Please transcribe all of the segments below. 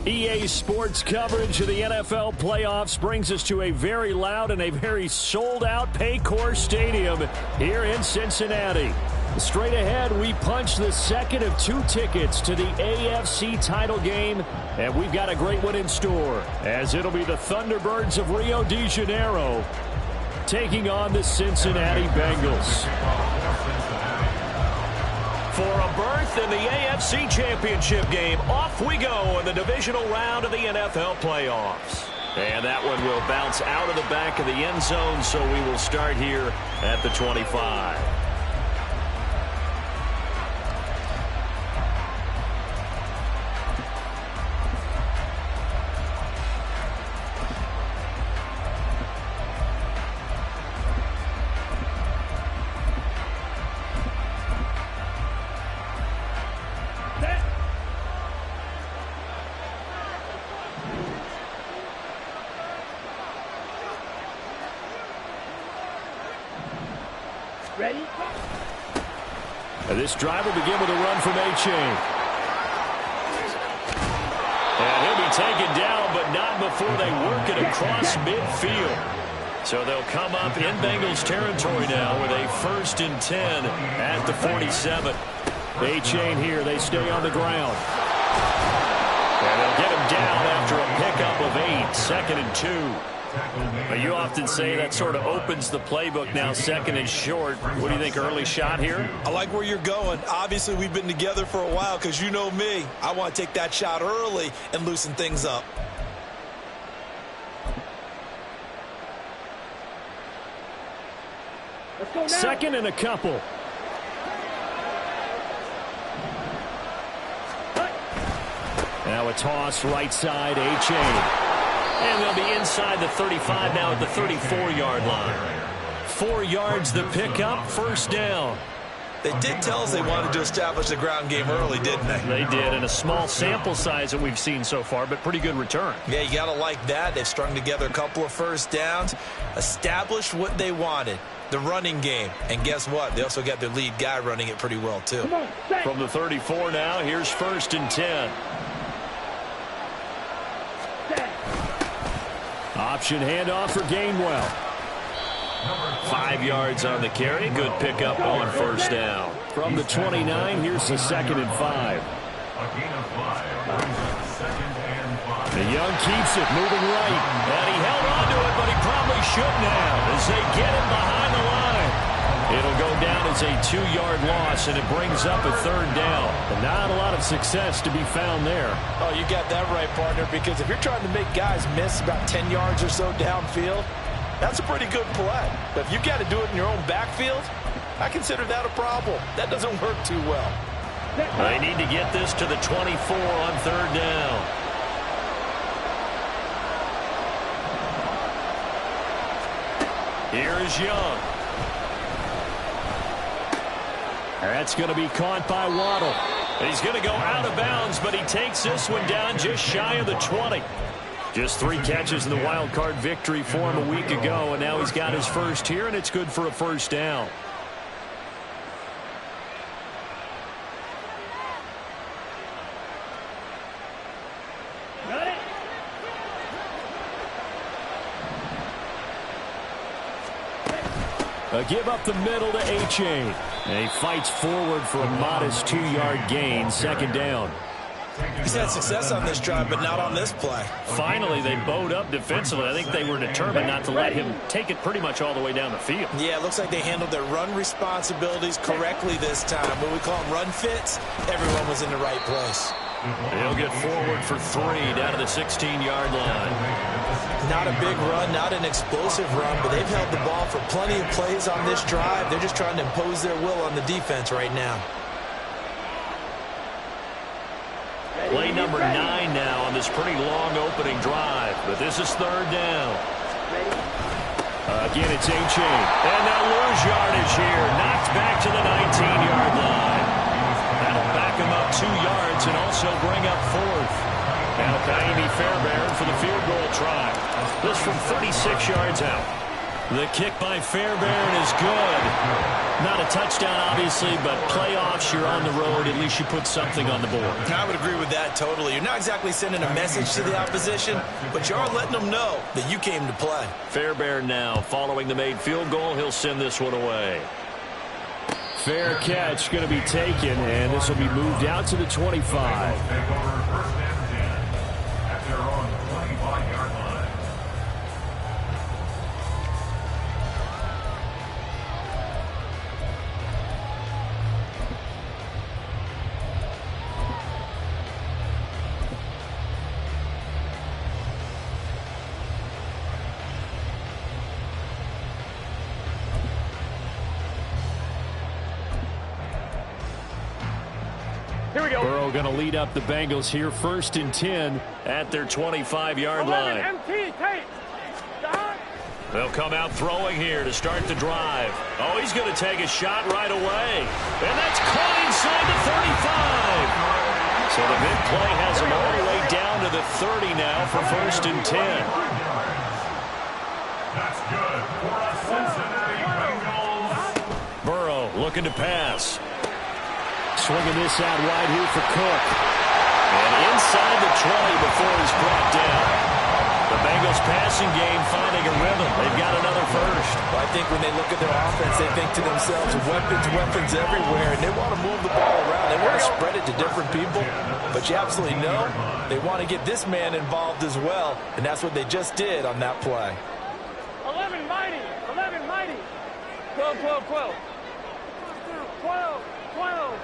EA Sports coverage of the NFL playoffs brings us to a very loud and a very sold-out Paycor Stadium here in Cincinnati. Straight ahead, we punch the second of 2 tickets to the AFC title game, and we've got a great one in store, as it'll be the Thunderbirds of Rio de Janeiro taking on the Cincinnati Bengals. For a berth in the AFC Championship game, off we go in the divisional round of the NFL playoffs. And that one will bounce out of the back of the end zone, so we will start here at the 25. Ready? This drive will begin with a run from A-Chain. And he'll be taken down, but not before they work it across midfield. So they'll come up in Bengals territory now with a 1st and 10 at the 47. A-Chain here. They stay on the ground. And they'll get him down after a pickup of 8. 2nd and 2. You often say that sort of opens the playbook now, 2nd and short. What do you think, early shot here? I like where you're going. Obviously, we've been together for a while because you know me. I want to take that shot early and loosen things up. Let's go now. 2nd and a couple. Now a toss right side, A-Chain. And they'll be inside the 35 now at the 34-yard line. 4 yards the pickup, 1st down. They did tell us they wanted to establish the ground game early, didn't they? They did, and a small sample size that we've seen so far, but pretty good return. Yeah, you got to like that. They've strung together a couple of 1st downs, established what they wanted, the running game. And guess what? They also got their lead guy running it pretty well, too. From the 34 now, here's 1st and 10. Option handoff for Gainwell. 5 yards on the carry. Good pickup on 1st down. From the 29, here's the 2nd and 5. The Young keeps it, moving right. And he held on to it, but he probably shouldn't have as they get him behind the line. It'll go down as a 2-yard loss, and it brings up a 3rd down. But not a lot of success to be found there. Oh, you got that right, partner, because if you're trying to make guys miss about 10 yards or so downfield, that's a pretty good play. But if you got to do it in your own backfield, I consider that a problem. That doesn't work too well. They need to get this to the 24 on 3rd down. Here is Young. That's going to be caught by Waddle. He's going to go out of bounds, but he takes this one down just shy of the 20. Just 3 catches in the wild card victory for him a week ago, and now he's got his 1st here, and it's good for a 1st down. A give up the middle to A-Chain. And he fights forward for a modest 2-yard gain, 2nd down. He's had success on this drive, but not on this play. Finally, they bowed up defensively. I think they were determined not to let him take it pretty much all the way down the field. Yeah, it looks like they handled their run responsibilities correctly this time. When we call them run fits, everyone was in the right place. He'll get forward for 3 down to the 16-yard line. Not a big run, not an explosive run, but they've held the ball for plenty of plays on this drive. They're just trying to impose their will on the defense right now. Play number 9 now on this pretty long opening drive, but this is 3rd down. Again, it's A-Chain. And they'll lose yardage here. Knocked back to the 19-yard line. That'll back him up 2 yards and also bring up 4th. Now Kaimi Fairbairn for the field goal try. This from 36 yards out. The kick by Fairbairn is good. Not a touchdown, obviously, but playoffs, you're on the road. At least you put something on the board. I would agree with that totally. You're not exactly sending a message to the opposition, but you are letting them know that you came to play. Fairbairn now, following the made field goal, he'll send this one away. Fair catch going to be taken, and this will be moved out to the 25. Here we go. Burrow going to lead up the Bengals here, 1st and 10 at their 25-yard line. They'll come out throwing here to start the drive. Oh, he's going to take a shot right away. And that's caught inside the 35. So the big play has him all the way down to the 30 now for 1st and 10. That's good for our Cincinnati Bengals. Burrow looking to pass. Swinging this out wide here for Cook. And inside the 20 before he's brought down. The Bengals passing game finding a rhythm. They've got another first. Well, I think when they look at their offense, they think to themselves, weapons everywhere, and they want to move the ball around. They want to spread it to different people, but you absolutely know they want to get this man involved as well, and that's what they just did on that play. 11 mighty. 12, 12, 12. 12, 12.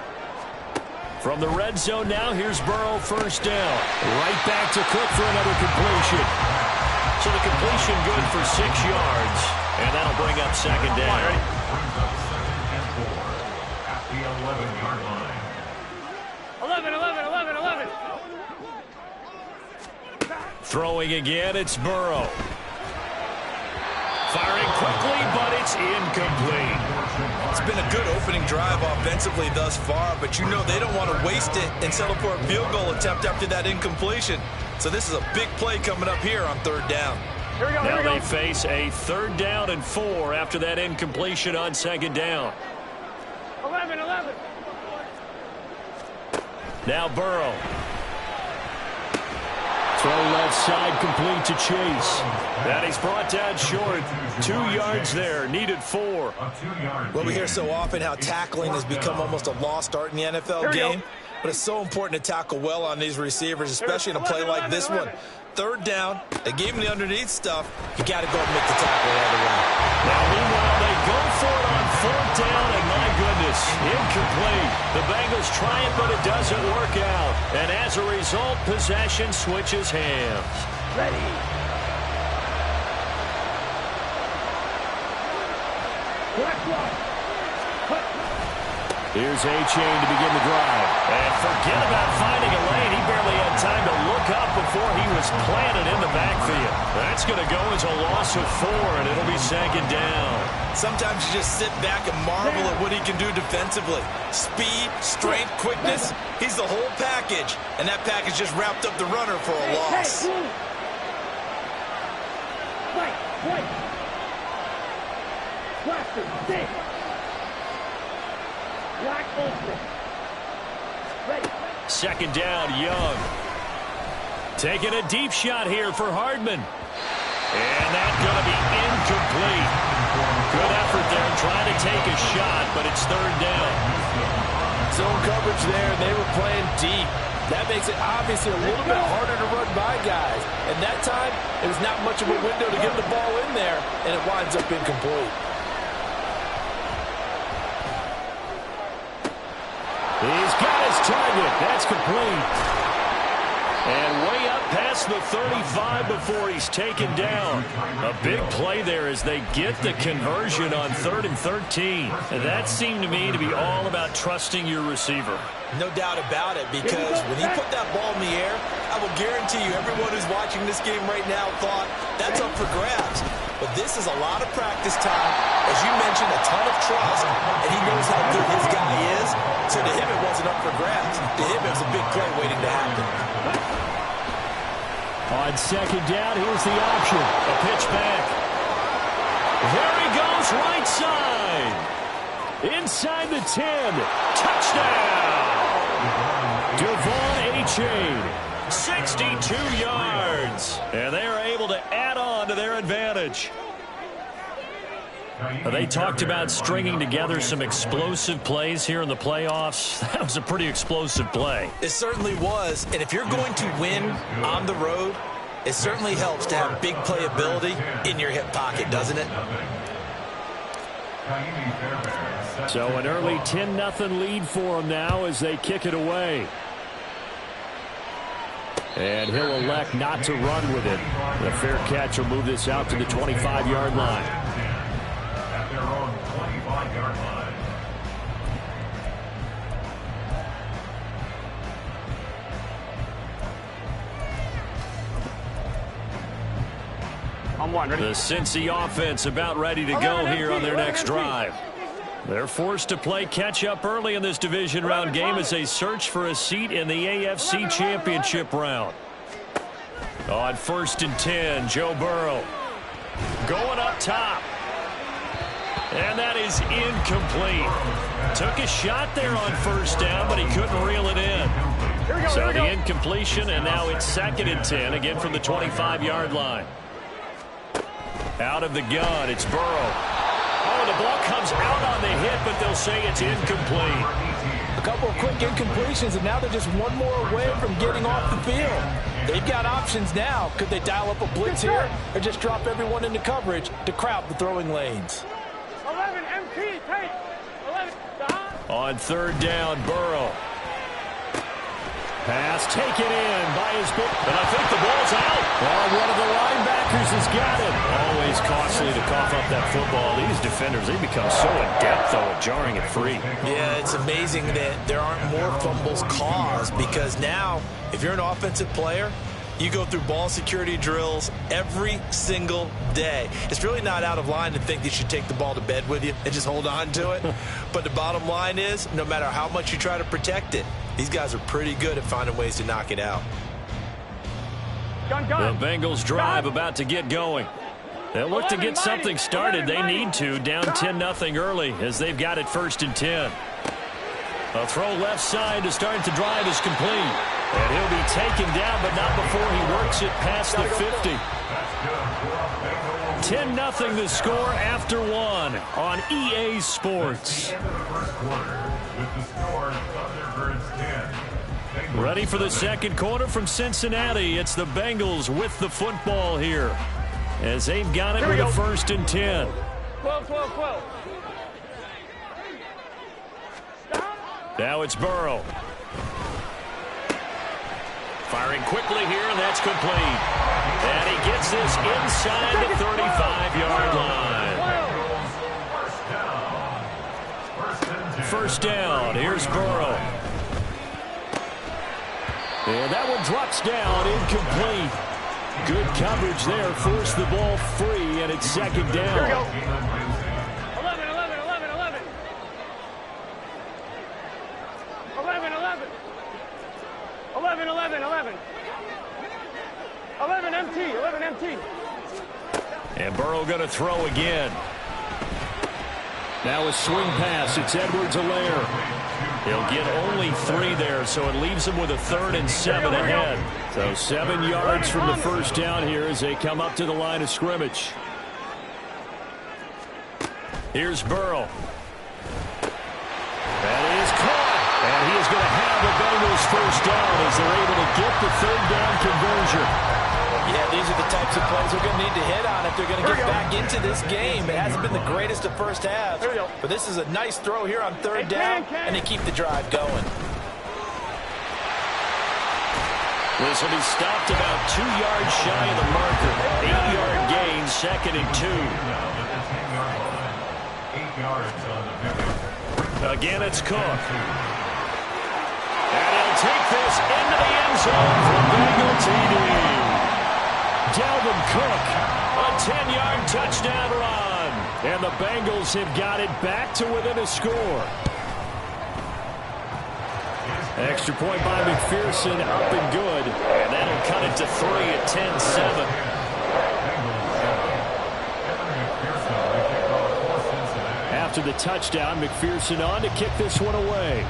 From the red zone now, here's Burrow, 1st down. Right back to Cook for another completion. So the completion good for 6 yards, and that'll bring up 2nd down. Brings up 2nd and 4 at the 11-yard line. 11. Throwing again, it's Burrow. Firing quickly, but it's incomplete. It's been a good opening drive offensively thus far, but you know they don't want to waste it and settle for a field goal attempt after that incompletion. So this is a big play coming up here on 3rd down. Here we go. Now they face a 3rd down and 4 after that incompletion on 2nd down. 11. Now Burrow. Throw left side, complete to Chase. And he's brought down short. 2 yards there, needed 4. Well, we hear so often how tackling has become almost a lost art in the NFL game. But it's so important to tackle well on these receivers, especially in a play like this one. 3rd down, they gave him the underneath stuff. You got to go and make the tackle all the way. Now, meanwhile, they go for it on 4th down, and my goodness, incomplete. The Bengals try it, but it doesn't work out. And as a result, possession switches hands. Ready. Here's A-Chain to begin the drive. And forget about finding a lane. He barely had time to look up before he was planted in the backfield. That's going to go as a loss of 4, and it'll be 2nd down. Sometimes you just sit back and marvel at what he can do defensively. Speed, strength, quickness. He's the whole package. And that package just wrapped up the runner for a loss. Second down, Young. Taking a deep shot here for Hardman. And that's going to be incomplete. Good effort there trying to take a shot, but it's 3rd down. Zone coverage there, and they were playing deep. That makes it obviously a little bit harder to run by guys. And that time, it was not much of a window to get the ball in there, and it winds up incomplete. He's got his target. That's complete. And way up past the 35 before he's taken down. A big play there as they get the conversion on 3rd and 13. And that seemed to me to be all about trusting your receiver. No doubt about it, because when he put that ball in the air, I will guarantee you everyone who's watching this game right now thought that's up for grabs. But this is a lot of practice time. As you mentioned, a ton of trust, and he knows how good his guy is. So to him, it wasn't up for grabs. To him, it was a big play waiting to happen. On 2nd down, here's the option. A pitch back. There he goes, right side. Inside the 10. Touchdown. Devon A-Chain. 62 yards. And they are able to add on to their advantage. They talked about stringing together some explosive plays here in the playoffs. That was a pretty explosive play. It certainly was. And if you're going to win on the road, it certainly helps to have big playability in your hip pocket, doesn't it? So an early 10-0 lead for them now as they kick it away. And he'll elect not to run with it. The fair catch will move this out to the 25-yard line. At their own 25-yard line. The Cincy offense about ready to go here on their next drive. They're forced to play catch-up early in this division round game as they search for a seat in the AFC Championship round. On 1st and 10, Joe Burrow going up top. And that is incomplete. Took a shot there on 1st down, but he couldn't reel it in. So the incompletion, and now it's 2nd and 10, again from the 25-yard line. Out of the gun, it's Burrow. Oh, the ball comes out on the hit, but they'll say it's incomplete. A couple of quick incompletions, and now they're just one more away from getting off the field. They've got options now. Could they dial up a blitz here or just drop everyone into coverage to crowd the throwing lanes? 11 MT, take 11. On 3rd down, Burrow. Pass taken in by his big, and I think the ball's out. Oh, one of the linebackers has got it. Always costly to cough up that football. These defenders, they become so adept, though, at jarring it free. Yeah, it's amazing that there aren't more fumbles caused because now, if you're an offensive player, you go through ball security drills every single day. It's really not out of line to think you should take the ball to bed with you and just hold on to it. But the bottom line is, no matter how much you try to protect it, these guys are pretty good at finding ways to knock it out. The Bengals drive about to get going. They'll look to get something started. They need to, down 10-0 early as they've got it 1st and 10. A throw left side to start the drive is complete. And he'll be taken down, but not before he works it past the 50. 10-0 the score after 1 on EA Sports. Ready for the 2nd quarter from Cincinnati. It's the Bengals with the football here as they've got it with a 1st and 10. 12. Now it's Burrow. Firing quickly here, and that's complete. And he gets this inside the 35-yard line. 1st down. Here's Burrow. And that one drops down, incomplete. Good coverage there. Forced the ball free, and it's 2nd down. Here we go. 11. 11 MT. And Burrow going to throw again. Now a swing pass. It's Edwards-Helaire. He'll get only 3 there, so it leaves him with a 3rd and 7 ahead. So 7 yards from the 1st down here as they come up to the line of scrimmage. Here's Burrow. That is caught. And he is going to have the Bengals 1st down as they're able to get the 3rd down conversion. Yeah, these are the types of plays we're going to need to hit on if they're going to get back into this game. It hasn't been the greatest of first halves, but this is a nice throw here on 3rd down, and they keep the drive going. This will be stopped about 2 yards shy of the marker. 8-yard gain, 2nd and 2. Again, it's Cook. And he'll take this into the end zone for Bengal TD. Dalvin Cook, a 10-yard touchdown run. And the Bengals have got it back to within a score. Extra point by McPherson, up and good. And that'll cut it to 3 at 10-7. After the touchdown, McPherson on to kick this one away.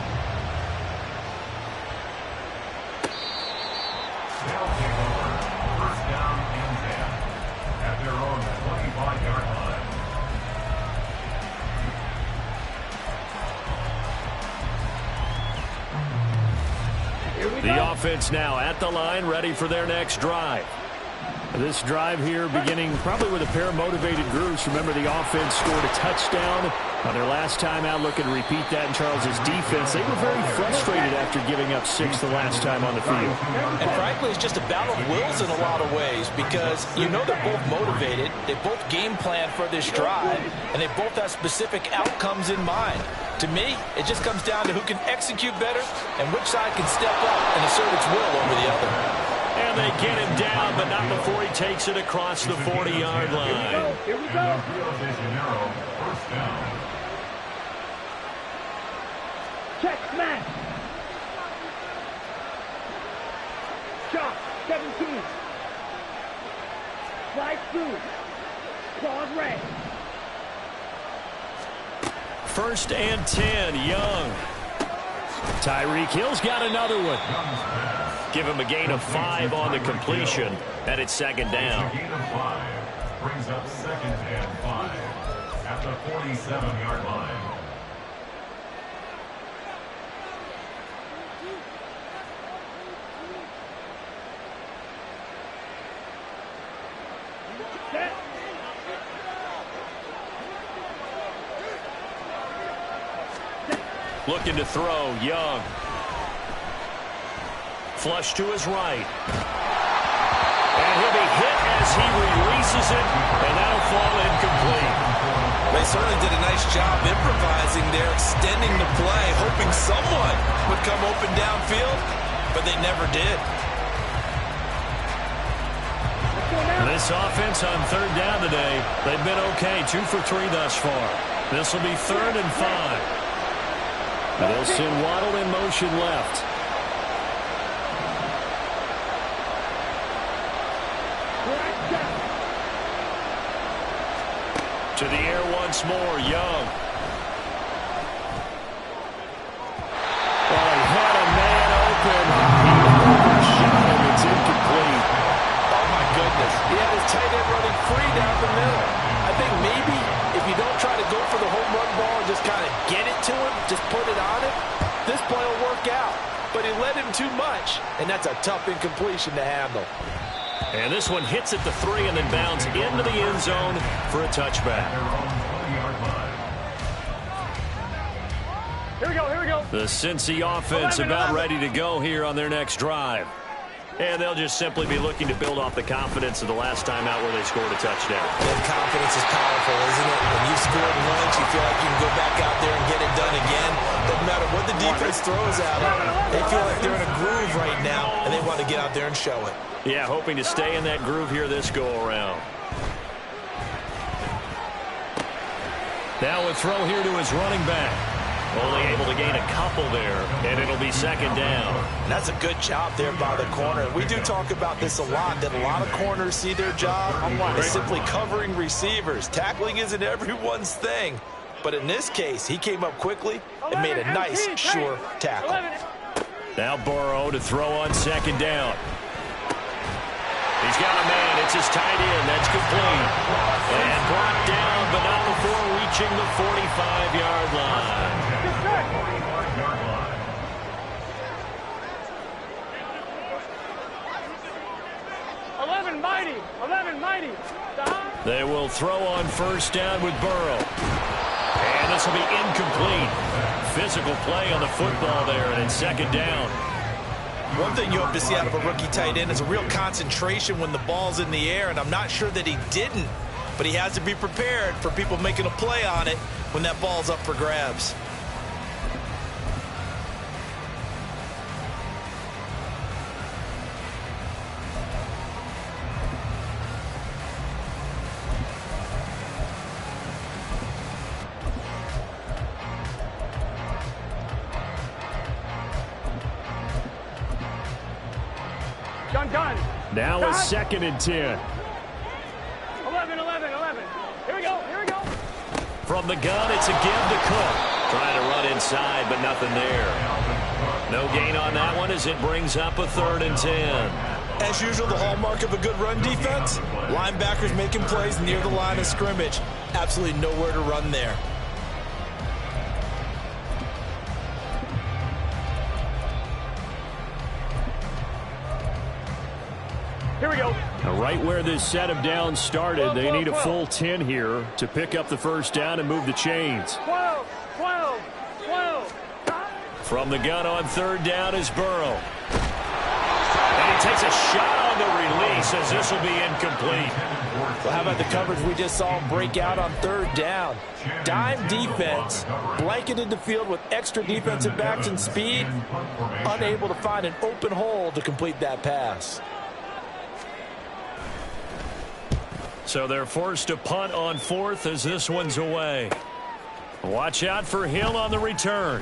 They'll take over. First down and 10 at their own 25-yard line. The offense now at the line, ready for their next drive. This drive here beginning probably with a pair of motivated groups. Remember, the offense scored a touchdown on their last time out. Looking to repeat that in Charles's defense. They were very frustrated after giving up 6 the last time on the field. And frankly, it's just a battle of wills in a lot of ways because you know they're both motivated. They both game plan for this drive, and they both have specific outcomes in mind. To me, it just comes down to who can execute better and which side can step up and assert its will over the other. And they get him down, but not before he takes it across the 40-yard line. Here we go. First down. Check, smash. Shot, 17. Slide through. Claws red. First and 10, Young. Tyreek Hill's got another one. Give him a gain of 5 on the completion, and it's second down. A gain of 5 brings up second and 5 at the 47-yard line. Set. Looking to throw, Young. Flush to his right. And he'll be hit as he releases it, and that'll fall incomplete. They certainly did a nice job improvising there, extending the play, hoping someone would come open downfield, but they never did. This offense on third down today, they've been okay, 2 for 3 thus far. This will be 3rd and 5. They'll send Waddle in motion left. To the air once more, Young. Well, he had a man open. He overshot him. It's incomplete. Oh, my goodness. He had his tight end running free down the middle. I think maybe if you don't try to go for the home run ball and just kind of get it to him, just put it on him, this play will work out. But he led him too much, and that's a tough incompletion to handle. And this one hits at the 3 and then bounds into the end zone for a touchback. Here we go, here we go. The Cincy offense about ready to go here on their next drive. And they'll just simply be looking to build off the confidence of the last time out where they scored a touchdown. And confidence is powerful, isn't it? When you scored once, you feel like you can go back out there and get it done again. Doesn't matter what the defense throws at them. They feel like they're in a groove right now, and they want to get out there and show it. Yeah, hoping to stay in that groove here this go-around. Now a throw here to his running back. Only able to gain a couple there, and it'll be second down. And that's a good job there by the corner. We do talk about this a lot, that a lot of corners see their job as simply covering receivers. Tackling isn't everyone's thing. But in this case, he came up quickly and made a nice, sure tackle. Now Burrow to throw on second down. He's got a man. It's his tight end. That's complete. And brought down, but not before reaching the 45-yard line. 11 mighty. 11 mighty. Stop. They will throw on first down with Burrow. And this will be incomplete. Physical play on the football there, and it's second down. One thing you hope to see out of a rookie tight end is a real concentration when the ball's in the air, and I'm not sure that he didn't, but he has to be prepared for people making a play on it when that ball's up for grabs. Done. Now a second and 10. 11. Here we go. From the gun, it's a give to Cook. Trying to run inside, but nothing there. No gain on that one as it brings up a 3rd and 10. As usual, the hallmark of a good run defense, linebackers making plays near the line of scrimmage. Absolutely nowhere to run there. Here we go. Now, right where this set of downs started, they need a full 10 here to pick up the first down and move the chains. 12, 12, 12. From the gun on 3rd down is Burrow. And he takes a shot on the release as this will be incomplete. Well, how about the coverage we just saw him break out on 3rd down? Dime defense, blanketed the field with extra defensive backs and speed, unable to find an open hole to complete that pass. So they're forced to punt on 4th as this one's away. Watch out for Hill on the return.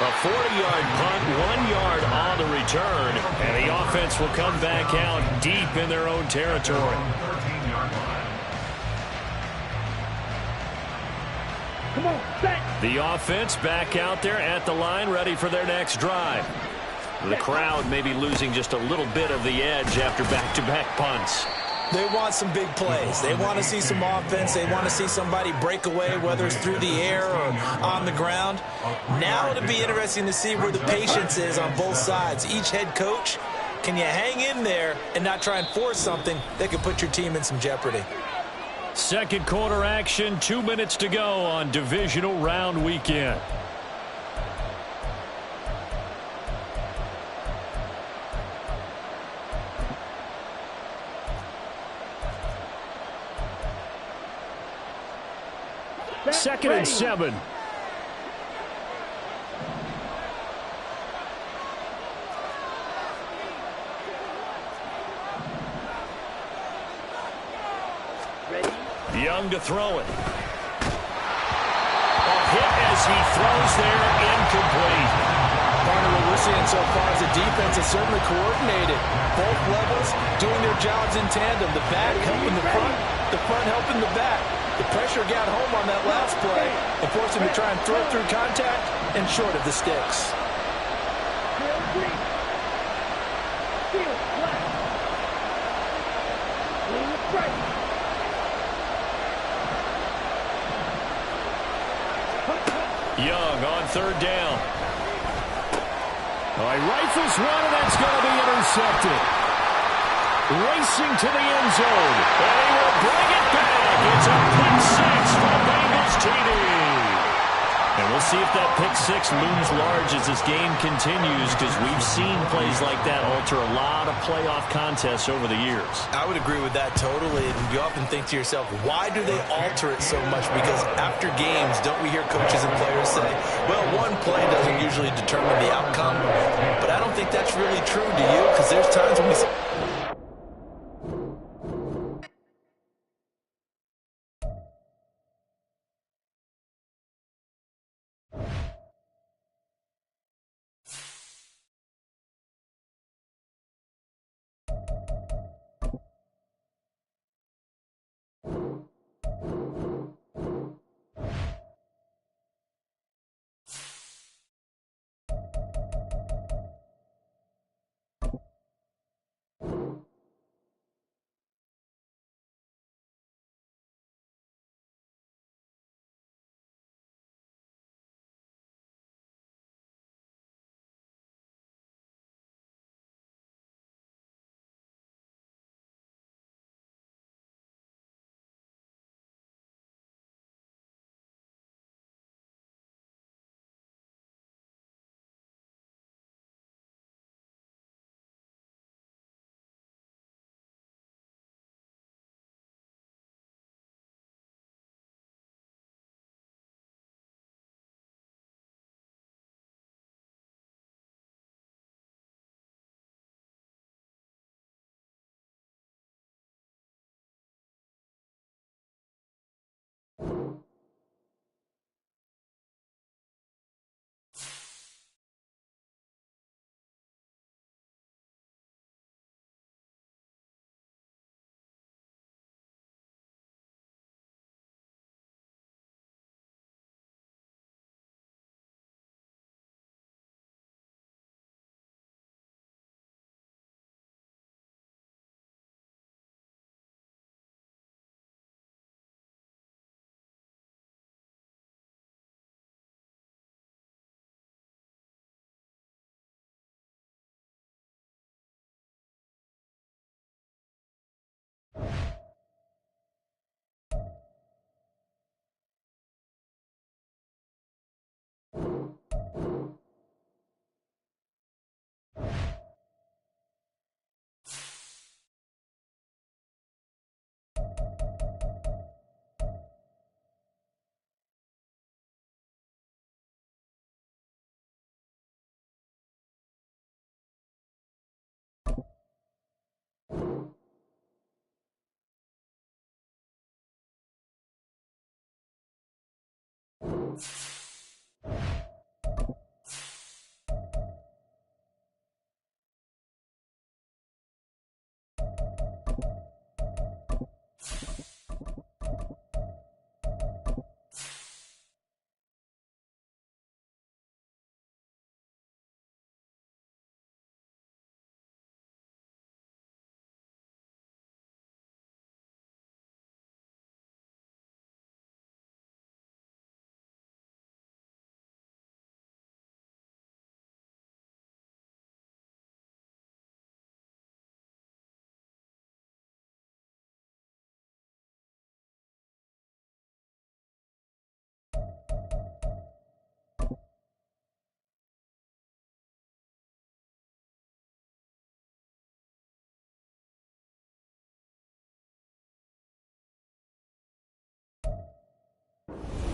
A 40-yard punt, 1 yard on the return, and the offense will come back out deep in their own territory. Come on, set. The offense back out there at the line, ready for their next drive. The crowd may be losing just a little bit of the edge after back-to-back punts. They want some big plays. They want to see some offense. They want to see somebody break away, whether it's through the air or on the ground. Now it'll be interesting to see where the patience is on both sides. Each head coach, can you hang in there and not try and force something that could put your team in some jeopardy? Second quarter action, 2 minutes to go on divisional round weekend. Second and 7. Young to throw it. A hit as he throws there, incomplete. Partner, what we're seeing so far is the defense is certainly coordinated. Both levels doing their jobs in tandem. The back helping the front helping the back. The pressure got home on that last play and forced him to try and throw through contact and short of the sticks. Young on 3rd down. He rifles one, and that's going to be intercepted. Racing to the end zone. And he will bring it back. It's a pick 6 for Bengals TD. And we'll see if that pick 6 looms large as this game continues, because we've seen plays like that alter a lot of playoff contests over the years. I would agree with that totally. And you often think to yourself, why do they alter it so much? Because after games, don't we hear coaches and players say, well, one play doesn't usually determine the outcome. But I don't think that's really true, do you? Because there's times when we say,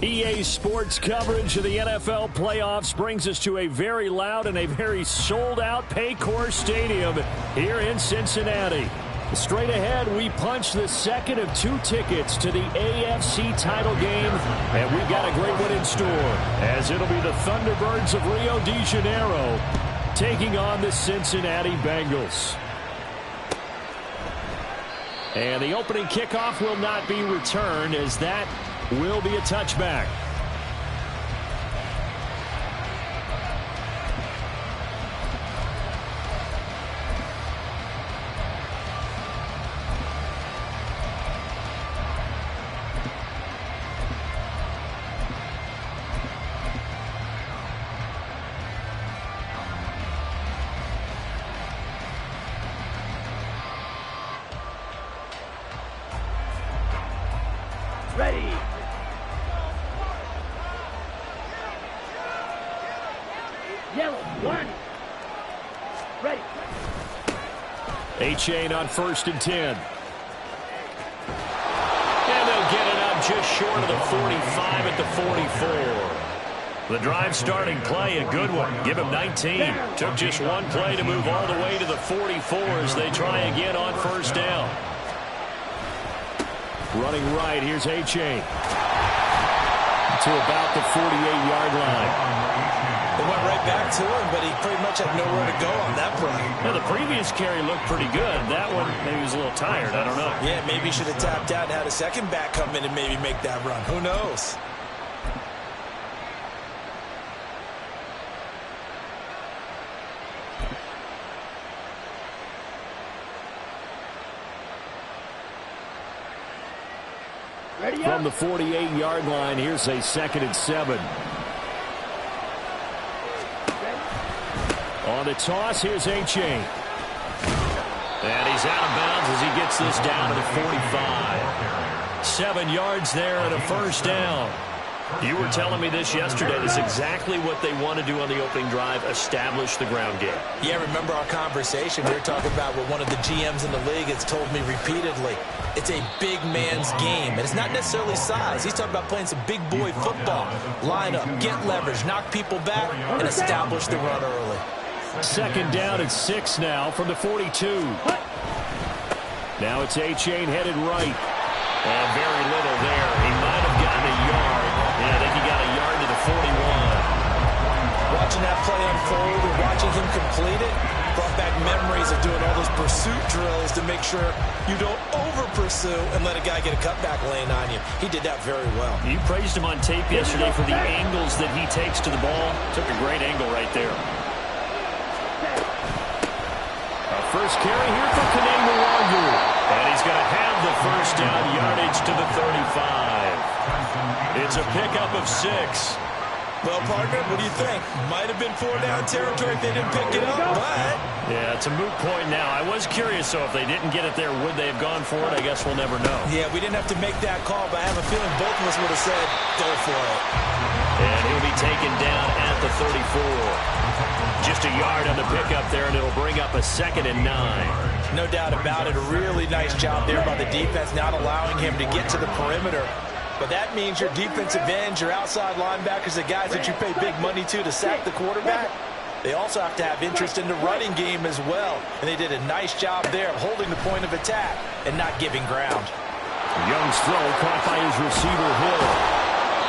EA Sports coverage of the NFL playoffs brings us to a very loud and a very sold-out Paycor Stadium here in Cincinnati. Straight ahead, we punch the second of 2 tickets to the AFC title game, and we've got a great one in store, as it'll be the Thunderbirds of Rio de Janeiro taking on the Cincinnati Bengals. And the opening kickoff will not be returned, as that will be a touchback. Ready. Yellow, 1. Ready. A-Chain on 1st and 10. And they'll get it up just short of the 45 at the 44. The drive starting play, a good one. Give him 19. Took just one play to move all the way to the 44 as they try again on 1st down. Running right, here's A-Chain. To about the 48-yard line. They went right back to him, but he pretty much had nowhere to go on that play. Now, the previous carry looked pretty good. That one, maybe he was a little tired. I don't know. Yeah, maybe he should have tapped out and had a second back come in and maybe make that run. Who knows? From the 48-yard line, here's a 2nd and 7. On the toss, here's A-Chain. And he's out of bounds as he gets this down to the 45. 7 yards there and a 1st down. You were telling me this yesterday. This is exactly what they want to do on the opening drive, establish the ground game. Yeah, remember our conversation. We were talking about what one of the GMs in the league has told me repeatedly. It's a big man's game, and it's not necessarily size. He's talking about playing some big boy football. Line up, get leverage, knock people back, and establish the run early. 2nd down and 6 now from the 42. Now it's A-Chain headed right. And very little there. He might have gotten a yard. Yeah, I think he got a yard to the 41. Watching that play unfold and watching him complete it brought back memories of doing all those pursuit drills to make sure you don't over-pursue and let a guy get a cutback lane on you. He did that very well. You praised him on tape yesterday for the angles that he takes to the ball. Took a great angle right there. Our first carry here for Kanay Mwangu. And he's going to have the 1st down yardage to the 35. It's a pickup of 6. Well, partner, what do you think? Might have been 4-down territory if they didn't pick it up, but... Yeah, it's a moot point now. I was curious, so if they didn't get it there, would they have gone for it? I guess we'll never know. Yeah, we didn't have to make that call, but I have a feeling both of us would have said, go for it. And he'll be taken down at the 34. Just a yard on the pickup there, and it'll bring up a 2nd and 9. No doubt about it. A really nice job there by the defense, not allowing him to get to the perimeter. But that means your defensive ends, your outside linebackers, the guys that you pay big money to sack the quarterback, they also have to have interest in the running game as well. And they did a nice job there of holding the point of attack and not giving ground. Young's throw caught by his receiver, Hill.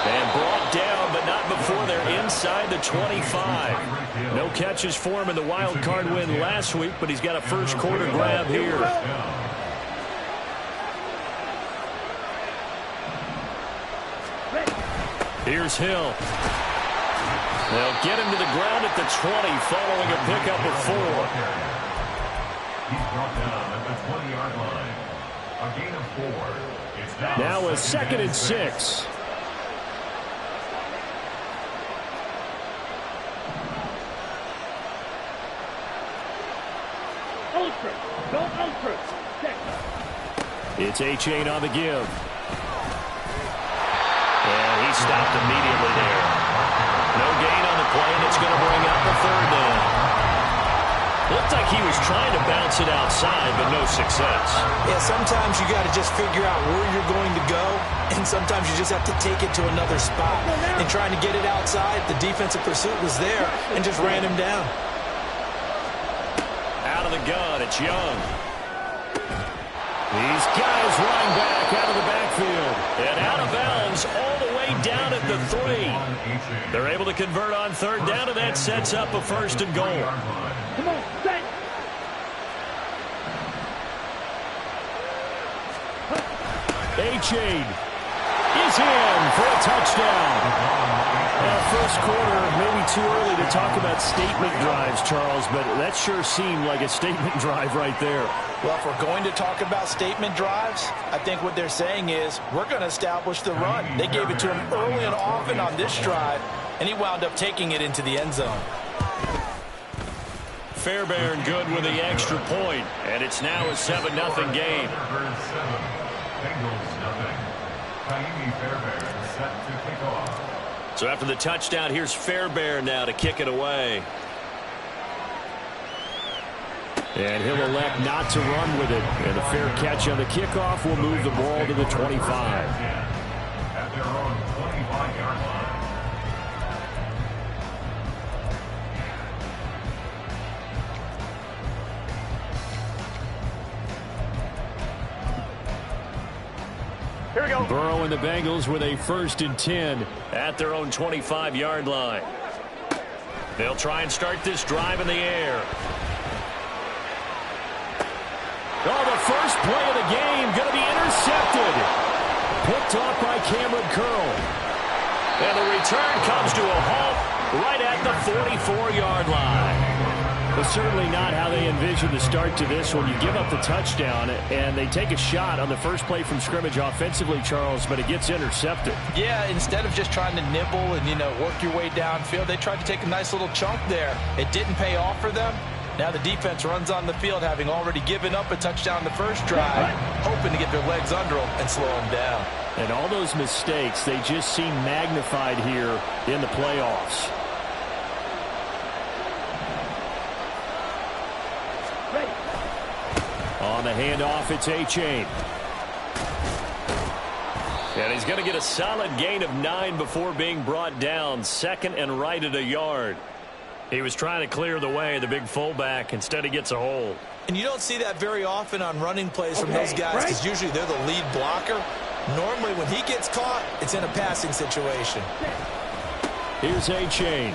And brought down, but not before they're inside the 25. No catches for him in the wild card win last week, but he's got a first quarter grab here. Here's Hill. They'll get him to the ground at the 20 following a pickup of 4. He's brought down at the 20-yard line. A gain of 4. It's now a 2nd and 6. Ultra. Go ultra. It's A-Chain on the give. And he stopped immediately there. No gain on the play, and it's going to bring up the 3rd down. Looked like he was trying to bounce it outside, but no success. Yeah, sometimes you got to just figure out where you're going to go, and sometimes you just have to take it to another spot. And trying to get it outside, the defensive pursuit was there and just ran him down. Out of the gun, it's Young. These guys running back out of the backfield. And out of bounds all the way down at the 3. They're able to convert on third down, and that sets up a first and goal. Come on, set. A-Chain is in for a touchdown. First quarter, maybe too early to talk about statement drives, Charles, but that sure seemed like a statement drive right there. Well, if we're going to talk about statement drives, I think what they're saying is we're going to establish the run. They gave it to him early and often on this drive, and he wound up taking it into the end zone. Fairbairn good with the extra point, and it's now a 7-0 game. Bengals nothing. Fairbairn set to kick off. So after the touchdown, here's Fairbairn now to kick it away. And he'll elect not to run with it. And a fair catch on the kickoff will move the ball to the 25. At their own 25-yard line. Here we go. Burrow and the Bengals with a 1st and 10 at their own 25-yard line. They'll try and start this drive in the air. Oh, the first play of the game going to be intercepted. Picked off by Cameron Curl. And the return comes to a halt right at the 44-yard line. But certainly not how they envisioned the start to this one. You give up the touchdown, and they take a shot on the first play from scrimmage offensively, Charles, but it gets intercepted. Yeah, instead of just trying to nibble and, work your way downfield, they tried to take a nice little chunk there. It didn't pay off for them. Now the defense runs on the field, having already given up a touchdown the first drive, hoping to get their legs under them and slow them down. And all those mistakes, they just seem magnified here in the playoffs. On the handoff, it's A-Chain. And he's going to get a solid gain of 9 before being brought down. 2nd and right at a yard. He was trying to clear the way, the big fullback. Instead, he gets a hold. And you don't see that very often on running plays from those guys because usually they're the lead blocker. Normally, when he gets caught, it's in a passing situation. Here's A-Chain.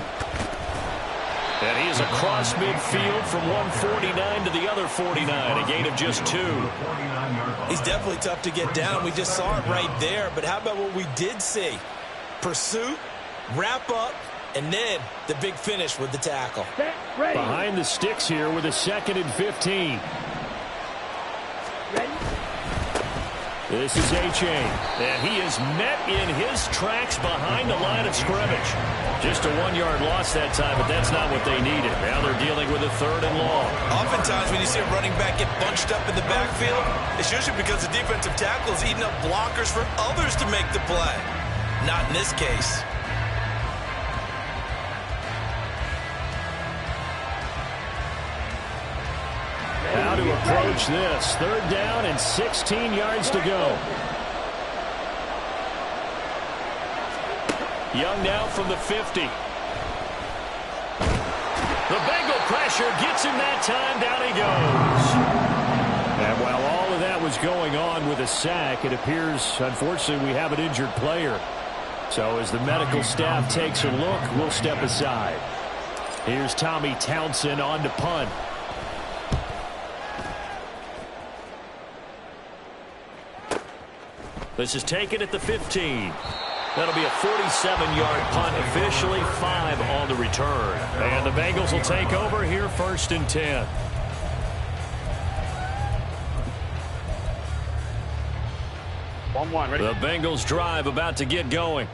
And he is across midfield from 149 to the other 49, a gain of just 2. He's definitely tough to get down. We just saw it right there. But how about what we did see? Pursuit, wrap up, and then the big finish with the tackle. Behind the sticks here with a 2nd and 15. Ready? This is A-Chain, and he is met in his tracks behind the line of scrimmage. Just a 1-yard loss that time, but that's not what they needed. Now they're dealing with a 3rd and long. Oftentimes when you see a running back get bunched up in the backfield, it's usually because the defensive tackle is eating up blockers for others to make the play. Not in this case. How to approach this. 3rd down and 16 yards to go. Young now from the 50. The Bengal pressure gets him that time. Down he goes. And while all of that was going on with a sack, it appears, unfortunately, we have an injured player. So as the medical staff takes a look, we'll step aside. Here's Tommy Townsend on to punt. This is taken at the 15. That'll be a 47-yard punt, officially 5 on the return. And the Bengals will take over here 1st and 10. Ready? The Bengals drive about to get going.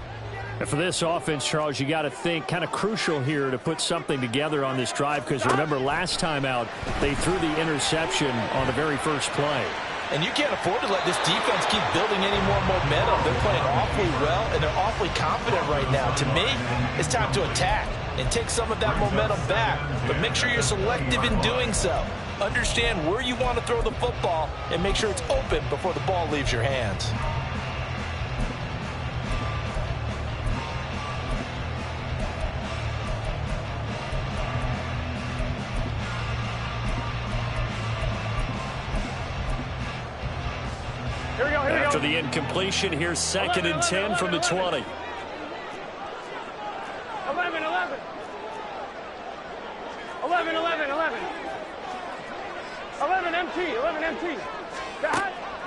And for this offense, Charles, you got to think kind of crucial here to put something together on this drive because remember last time out, they threw the interception on the very first play. And you can't afford to let this defense keep building any more momentum. They're playing awfully well, and they're awfully confident right now. To me, it's time to attack. and take some of that momentum back. But make sure you're selective in doing so. Understand where you want to throw the football and make sure it's open before the ball leaves your hands. After the incompletion, here's 2nd and 10 from the 20. 11. 11 MT.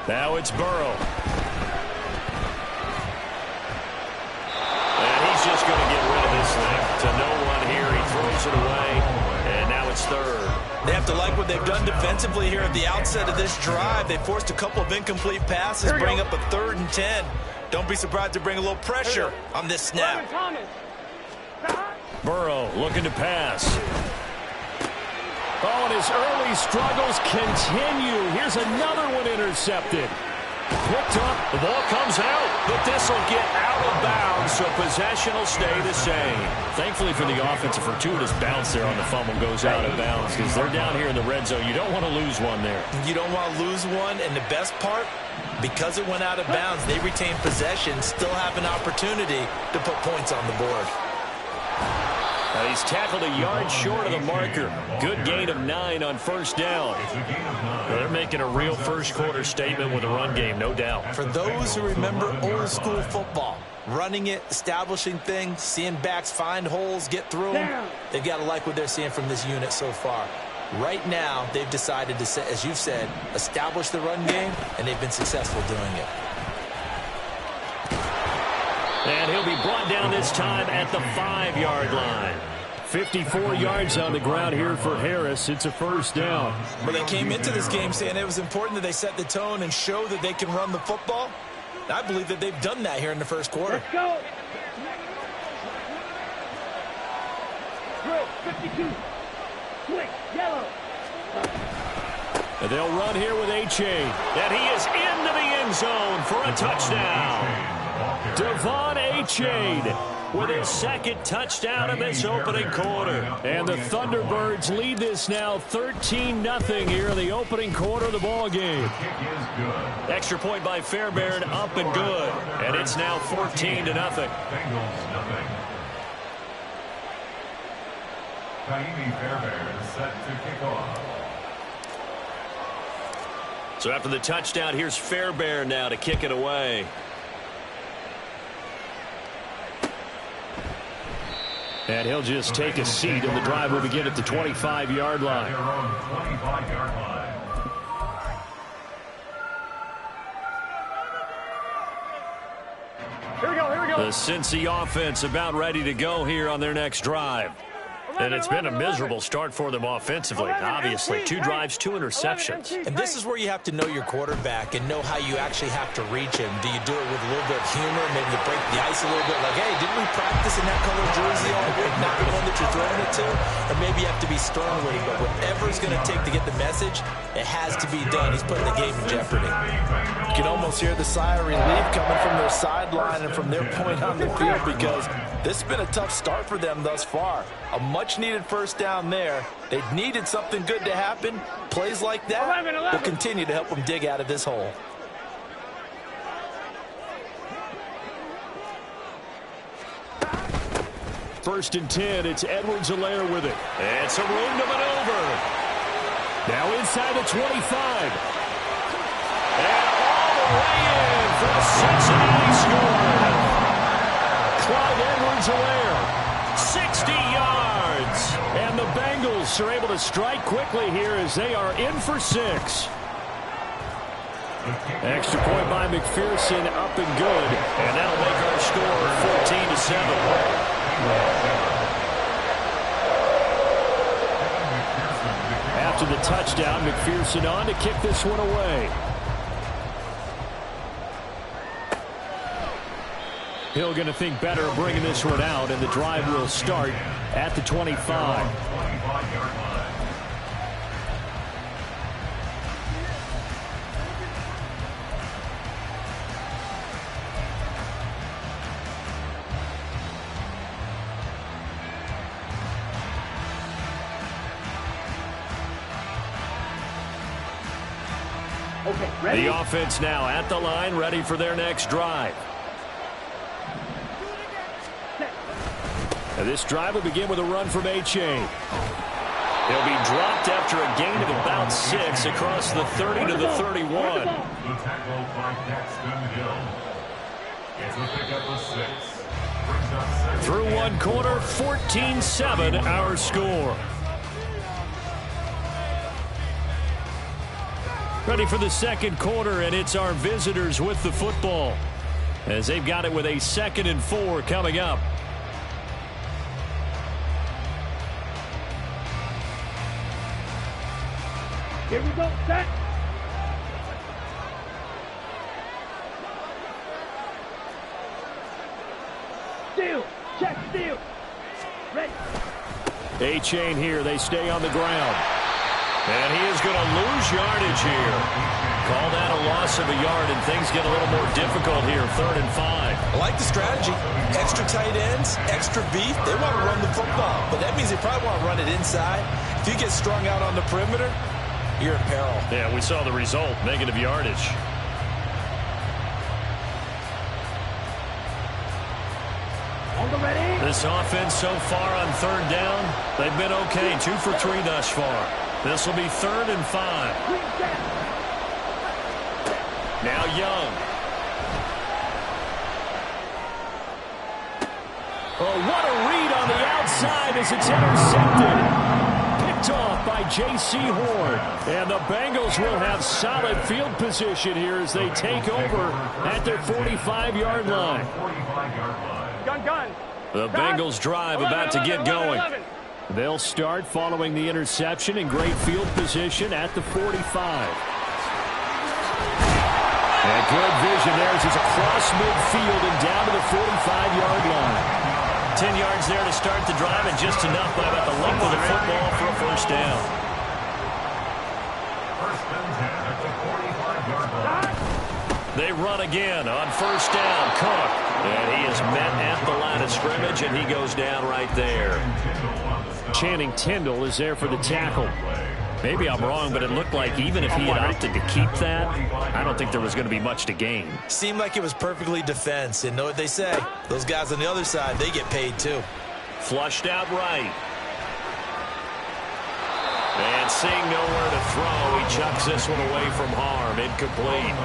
Now it's Burrow. And he's just going to get rid of this thing to no one here. He throws it away, and now it's 3rd. They have to like what they've done defensively here at the outset of this drive. They forced a couple of incomplete passes, bring up a 3rd and 10. Don't be surprised to bring a little pressure on this snap. Burrow looking to pass. Oh, and his early struggles continue. Here's another one intercepted. Picked up. The ball comes out, but this will get out of bounds, so possession will stay the same. Thankfully for the offense, a fortuitous bounce there on the fumble goes out of bounds because they're down here in the red zone. You don't want to lose one there. You don't want to lose one, and the best part, because it went out of bounds, they retain possession, still have an opportunity to put points on the board. He's tackled a yard short of the marker. Good gain of 9 on 1st down. They're making a real first-quarter statement with a run game, no doubt. For those who remember old-school football, running it, establishing things, seeing backs find holes, get through them, they've got to like what they're seeing from this unit so far. Right now, they've decided to, as you've said, establish the run game, and they've been successful doing it. And he'll be brought down this time at the 5-yard line. 54 yards on the ground here for Harris. It's a 1st down. Well, they came into this game saying it was important that they set the tone and show that they can run the football. I believe that they've done that here in the 1st quarter. Let's go. Drill, 52. Switch, yellow. And they'll run here with A-Chain. And he is into the end zone for a touchdown. Devon A-Chain with his 2nd touchdown of this opening quarter. And the Thunderbirds lead this now 13-0 here in the opening quarter of the ball game. Extra point by Fairbairn, up and good. And it's now 14-0. Fairbairn is set to kick off. So after the touchdown, here's Fairbairn now to kick it away. And he'll just take a seat, and the drive will begin at the 25-yard line. They're on the 25-yard line. Here we go. The Cincy offense about ready to go here on their next drive. And it's been a miserable start for them offensively. Obviously, 2 drives, 2 interceptions. And this is where you have to know your quarterback and know how you actually have to reach him. Do you do it with a little bit of humor? Maybe you break the ice a little bit. Like, hey, didn't we practice in that color jersey all week? Not the one that you're throwing it to? Or maybe you have to be stern with him. But whatever it's going to take to get the message, it has to be done. He's putting the game in jeopardy. You can almost hear the sigh of relief coming from their sideline and from their point on the field because this has been a tough start for them thus far. A much-needed 1st down there. They needed something good to happen. Plays like that will continue to help them dig out of this hole. First and 10, it's Edwards-Helaire with it. It's a room to maneuver. Now inside the 25. And all the way in for the Cincinnati score. Clyde Edwards-Helaire, 60 yards. And the Bengals are able to strike quickly here as they are in for 6. Extra point by McPherson, up and good. And that'll make our score 14-7. After the touchdown, McPherson on to kick this one away. Hill going to think better of bringing this one out, and the drive will start at the 25. Okay, ready? The offense now at the line, ready for their next drive. And this drive will begin with a run from A-Chain. He'll be dropped after a gain of about 6 across the 30 to the 31. The tackle by Daxton Hill. It's a pickup of 6. Brings up second. Through one quarter, 14-7 our score. Ready for the second quarter, and it's our visitors with the football as they've got it with a 2nd and 4 coming up. Here we go, set. Steal, check, steal. Ready. A-Chain here, they stay on the ground. And he is going to lose yardage here. Call that a loss of a yard, and things get a little more difficult here, 3rd and 5. I like the strategy. Extra tight ends, extra beef. They want to run the football, but that means they probably want to run it inside. If you get strung out on the perimeter, you're in peril. Yeah, we saw the result, negative yardage. On the ready. This offense so far on 3rd down, they've been okay, 2 for 3 thus far. This will be 3rd and 5. Green set. Now Young. Oh, what a read on the outside as it's intercepted. Picked off by J.C. Horn. And the Bengals will have solid field position here as they take over at their 45-yard line. Gun. The Bengals drive about to get going. 11. They'll start following the interception in great field position at the 45. And good vision there as he's across midfield and down to the 45-yard line. 10 yards there to start the drive, and just enough by about the length of the football for a first down. First and 10 at the 45-yard line. They run again on first down. Cook. And he is met at the line of scrimmage, and he goes down right there. Channing Tindall is there for the tackle. Maybe I'm wrong, but it looked like even if he had opted to keep that, I don't think there was going to be much to gain. Seemed like it was perfectly defense. And know what they say? Those guys on the other side, they get paid too. Flushed out right. And seeing nowhere to throw, he chucks this one away from harm. Incomplete.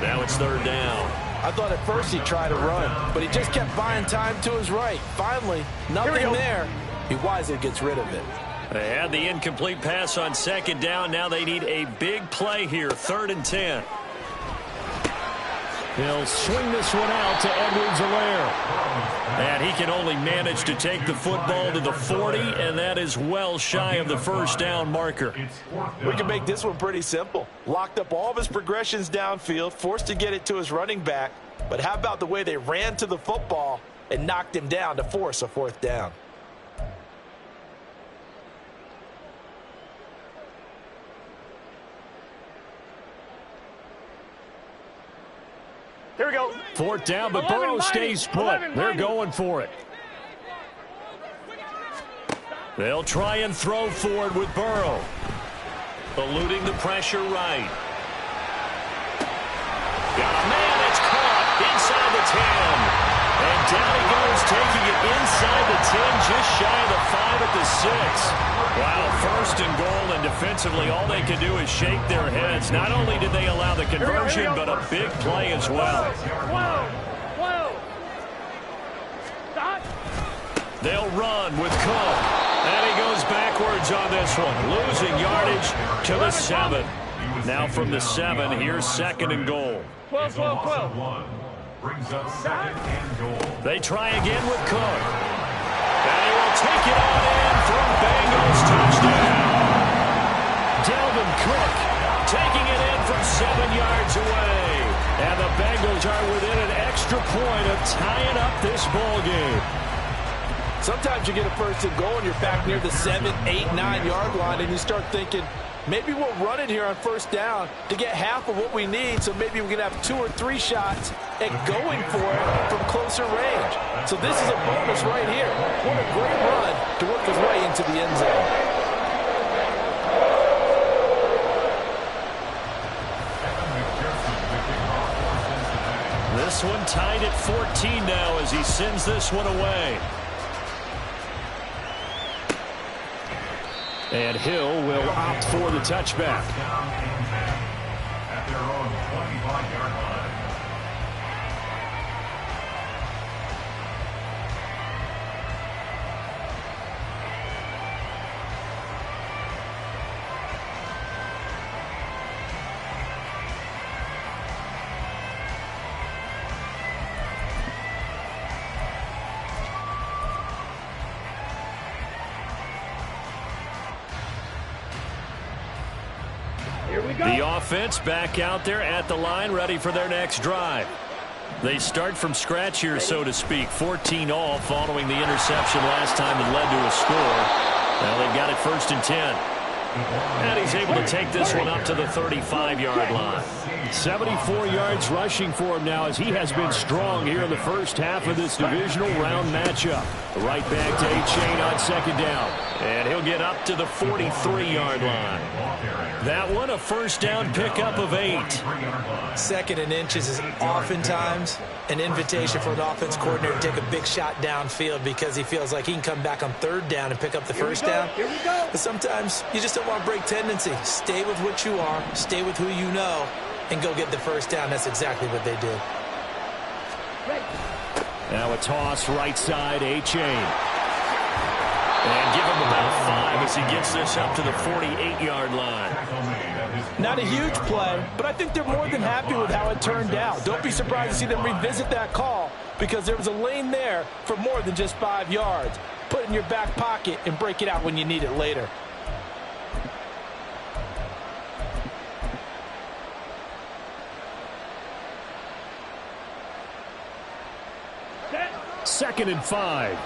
Now it's 3rd down. I thought at first he'd try to run, but he just kept buying time to his right. Finally, nothing there. He wisely gets rid of it. They had the incomplete pass on 2nd down. Now they need a big play here, 3rd and 10. He'll swing this one out to Edwards-Helaire. And he can only manage to take the football to the 40, and that is well shy of the first down marker. We can make this one pretty simple. Locked up all of his progressions downfield, forced to get it to his running back. But how about the way they ran to the football and knocked him down to force a 4th down? Here we go. 4th down, but 11, Burrow mighty. stays put. 11, They're mighty. going for it. They'll try and throw for it with Burrow. Eluding the pressure right. Got a man that's caught inside the 10. And down he goes, taking it inside the 10, just shy of the 5 at the 6. Wow, 1st and goal, and defensively all they can do is shake their heads. Not only did they allow the conversion, but a big play as well. Whoa. Stop. They'll run with Cook. And he goes backwards on this one, losing yardage to the 7. Now from the 7, here's 2nd and goal. 12. Brings up 2nd and goal. They try again with Cook. And he will take it on in for a Bengals touchdown. Dalvin Cook taking it in from 7 yards away. And the Bengals are within an extra point of tying up this ball game. Sometimes you get a 1st and goal and you're back near the 7, 8, 9-yard line, and you start thinking, maybe we'll run it here on 1st down to get half of what we need, so maybe we can have 2 or 3 shots at going for it from closer range. So this is a bonus right here. What a great run to work his way into the end zone. 14 now as he sends this one away. And Hill will opt for the touchback. At their own 25-yard line. The offense back out there at the line, ready for their next drive. They start from scratch here, so to speak. 14 all following the interception last time that led to a score. Now they've got it 1st and 10. And he's able to take this one up to the 35-yard line. 74 yards rushing for him now as he has been strong here in the first half of this divisional round matchup. Right back to A-Chain on 2nd down. And he'll get up to the 43-yard line. That one a 1st down pickup of 8. 2nd and inches is oftentimes an invitation for an offense coordinator to take a big shot downfield because he feels like he can come back on 3rd down and pick up the 1st down. But sometimes you just don't want to break tendency. Stay with what you are, stay with who you know, and go get the 1st down. That's exactly what they did. Now a toss right side, A-Chain. And give him about 5 as he gets this up to the 48-yard line. Not a huge play, but I think they're more than happy with how it turned out. Don't be surprised to see them revisit that call because there was a lane there for more than just 5 yards. Put it in your back pocket and break it out when you need it later. Second and 5.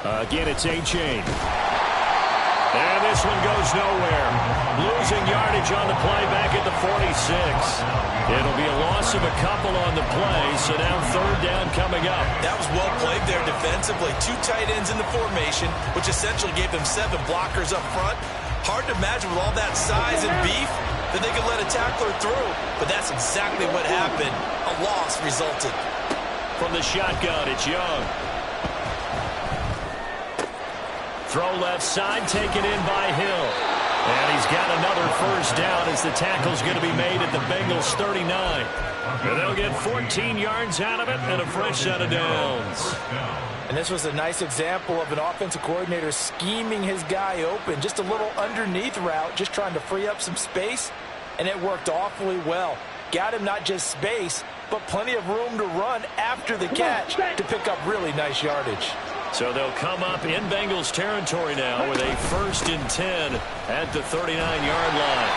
Again, it's A-Chain. And this one goes nowhere. Losing yardage on the play back at the 46. It'll be a loss of a couple on the play, so now 3rd down coming up. That was well played there defensively. 2 tight ends in the formation, which essentially gave them 7 blockers up front. Hard to imagine with all that size and beef that they could let a tackler through, but that's exactly what happened. A loss resulted. From the shotgun, it's Young. Throw left side, taken in by Hill. And he's got another 1st down as the tackle's going to be made at the Bengals 39. And they'll get 14 yards out of it and a fresh set of downs. And this was a nice example of an offensive coordinator scheming his guy open. Just a little underneath route, just trying to free up some space. And it worked awfully well. Got him not just space, but plenty of room to run after the catch to pick up really nice yardage. So they'll come up in Bengals territory now with a 1st and 10 at the 39-yard line.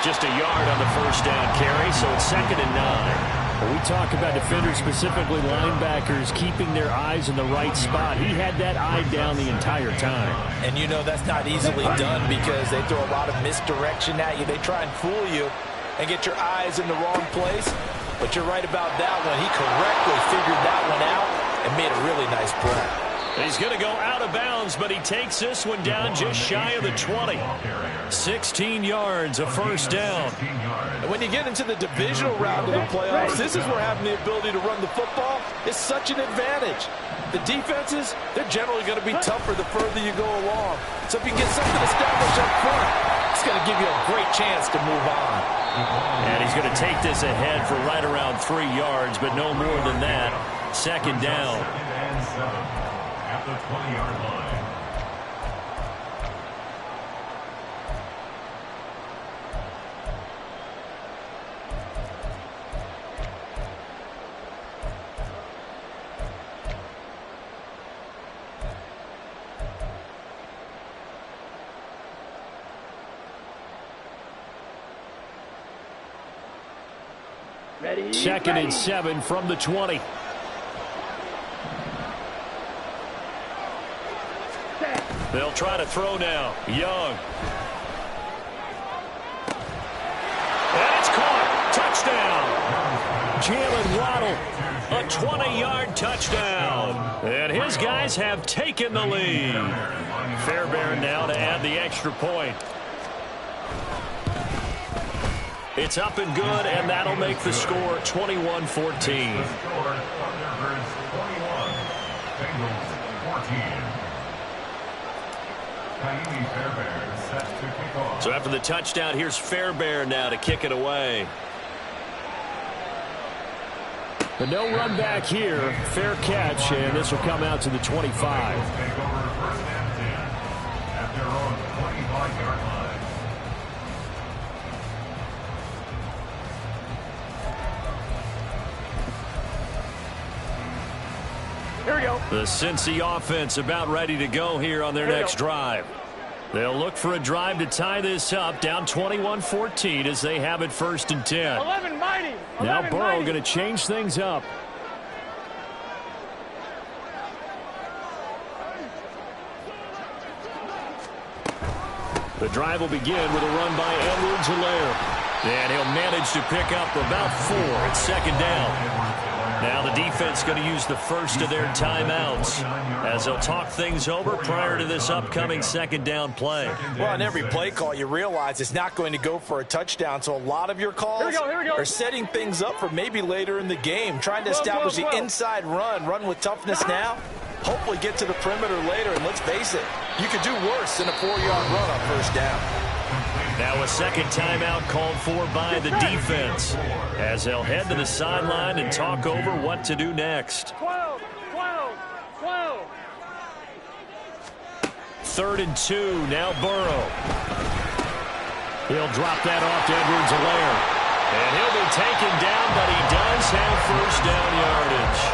Just a yard on the 1st down carry, so it's 2nd and 9. When we talk about defenders, specifically linebackers, keeping their eyes in the right spot, he had that eye down the entire time. And you know that's not easily done because they throw a lot of misdirection at you. They try and fool you and get your eyes in the wrong place. But you're right about that one. He correctly figured that one out and made a really nice play. He's going to go out of bounds, but he takes this one down just shy of the 20. 16 yards, a 1st down. And when you get into the divisional round of the playoffs, this is where having the ability to run the football is such an advantage. The defenses, they're generally going to be tougher the further you go along. So if you can get something established up front, it's going to give you a great chance to move on. And he's going to take this ahead for right around 3 yards, but no more than that. 2nd down. At the 20-yard line. Ready? 2nd and 7 from the 20. They'll try to throw now. Young. And it's caught. Touchdown. Jalen Waddle. A 20-yard touchdown. And his guys have taken the lead. Fairbairn now to add the extra point. It's up and good, and that'll make the score 21-14. So after the touchdown, here's Fairbairn now to kick it away. But no run back here. Fair catch, and this will come out to the 25. Here we go. The Cincy offense about ready to go here on their next drive. They'll look for a drive to tie this up, down 21-14 as they have it 1st and 10. 11 mighty. Now Burrow going to change things up. The drive will begin with a run by Edwards-Helaire. And he'll manage to pick up about 4 at 2nd down. Now the defense going to use the first of their timeouts as they'll talk things over prior to this upcoming 2nd down play. Well, on every play call, you realize it's not going to go for a touchdown, so a lot of your calls are setting things up for maybe later in the game, trying to establish the inside run with toughness now, hopefully get to the perimeter later, and let's face it, you could do worse than a 4-yard run on 1st down. Now a 2nd timeout called for by the defense as they'll head to the sideline and talk over what to do next. 12. 3rd and 2, now Burrow. He'll drop that off to Edwards-Helaire. And he'll be taken down, but he does have 1st down yardage.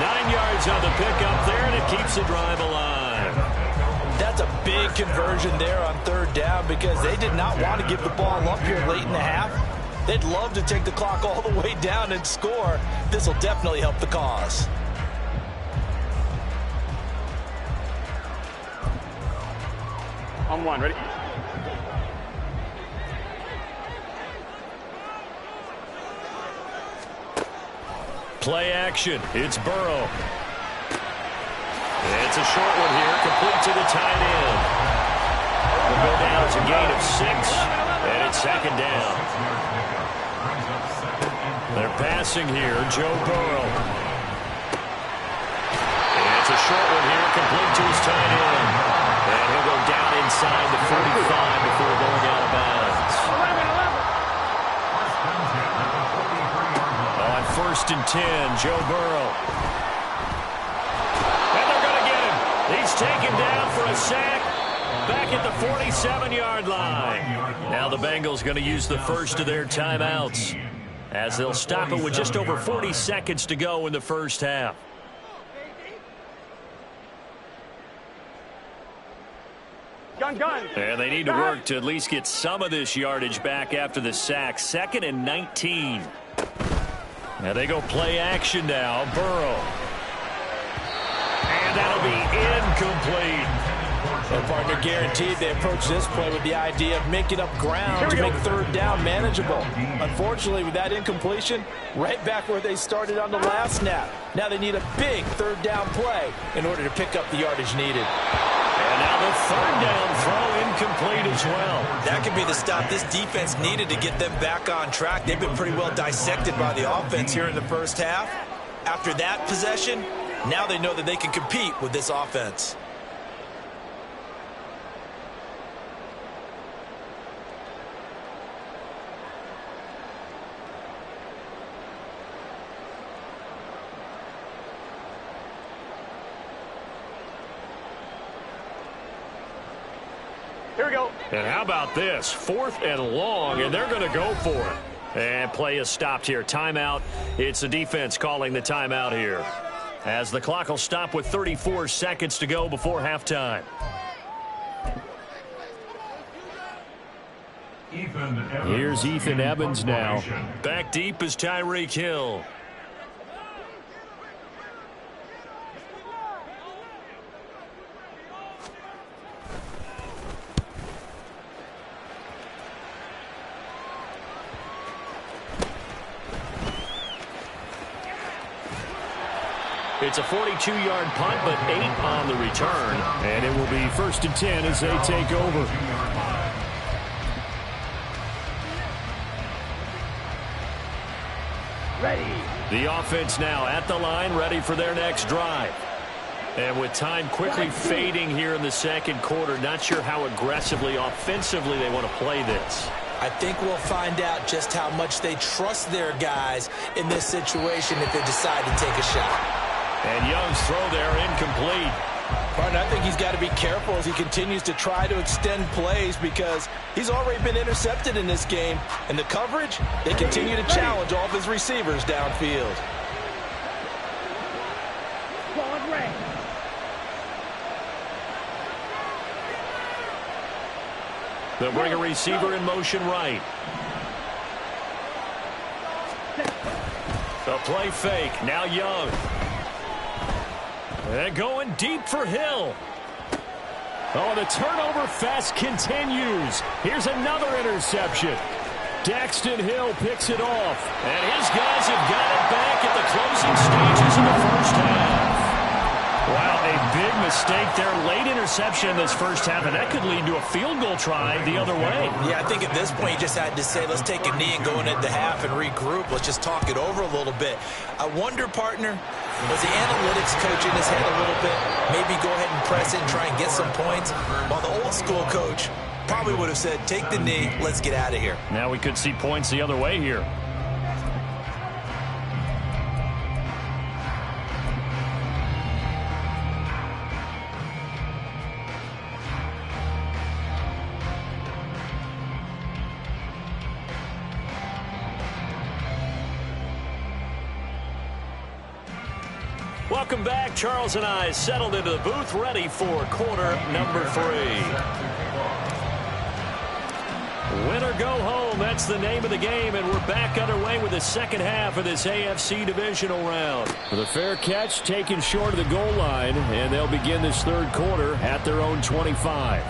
9 yards on the pickup there, and it keeps the drive alive. That's a big conversion there on 3rd down because they did not want to give the ball up here late in the half. They'd love to take the clock all the way down and score. This will definitely help the cause. On 1, ready? Play action. It's Burrow. It's a short one here, complete to the tight end. Will go down as a gain of 6, and it's 2nd down. They're passing here, Joe Burrow. And it's a short one here, complete to his tight end. And he'll go down inside the 45 before going out of bounds. 11. On 1st and 10, Joe Burrow. He's taken down for a sack back at the 47-yard line. Now the Bengals going to use the first of their timeouts as they'll stop it with just over 40 seconds to go in the 1st half. Gun. And they need to work to at least get some of this yardage back after the sack. 2nd and 19. Now they go play action now. Burrow. And that'll be incomplete. Their partner guaranteed they approach this play with the idea of making up ground to make 3rd down manageable. Unfortunately, with that incompletion, right back where they started on the last snap. Now they need a big 3rd down play in order to pick up the yardage needed. And now the 3rd down throw incomplete as well. That could be the stop this defense needed to get them back on track. They've been pretty well dissected by the offense here in the 1st half. After that possession, now they know that they can compete with this offense. Here we go. And how about this? 4th and long, and they're going to go for it. And play is stopped here. Timeout. It's the defense calling the timeout here, as the clock will stop with 34 seconds to go before halftime. Here's Ethan Evans now. Back deep is Tyreek Hill. It's a 42-yard punt, but 8 on the return. And it will be 1st and 10 as they take over. Ready. The offense now at the line, ready for their next drive. And with time quickly fading here in the second quarter, not sure how aggressively, offensively they want to play this. I think we'll find out just how much they trust their guys in this situation if they decide to take a shot. And Young's throw there incomplete. Partner, I think he's got to be careful as he continues to try to extend plays because he's already been intercepted in this game. And the coverage, they continue to challenge all of his receivers downfield. They'll bring a receiver in motion right. The play fake. Now Young. And going deep for Hill. Oh, the turnover fest continues. Here's another interception. Daxton Hill picks it off. And his guys have got it back at the closing stages of the first half. Wow, a big mistake there. Late interception in this first half, and that could lead to a field goal try the other way. Yeah, I think at this point you just had to say, let's take a knee and go into the half and regroup. Let's just talk it over a little bit. I wonder, partner, was the analytics coach in his head a little bit? Maybe go ahead and press it and try and get some points? While the old school coach probably would have said, take the knee, let's get out of here. Now we could see points the other way here. Welcome back. Charles and I settled into the booth, ready for quarter number 3. Win or go home, that's the name of the game, and we're back underway with the second half of this AFC divisional round. With a fair catch taken short of the goal line, and they'll begin this third quarter at their own 25.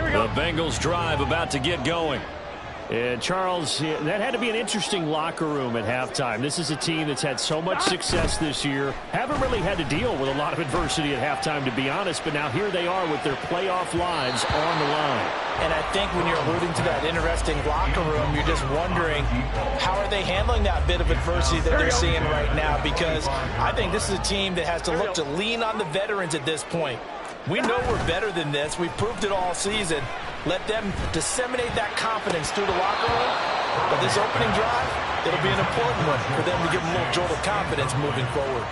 The Bengals drive about to get going. And Charles, that had to be an interesting locker room at halftime. This is a team that's had so much success this year. Haven't really had to deal with a lot of adversity at halftime, to be honest. But now here they are with their playoff lives on the line. And I think when you're alluding to that interesting locker room, you're just wondering, how are they handling that bit of adversity that they're seeing right now? Because I think this is a team that has to look to lean on the veterans at this point. We know we're better than this. We've proved it all season. Let them disseminate that confidence through the locker room. But this opening drive, it'll be an important one for them to give them a little jolt of confidence moving forward.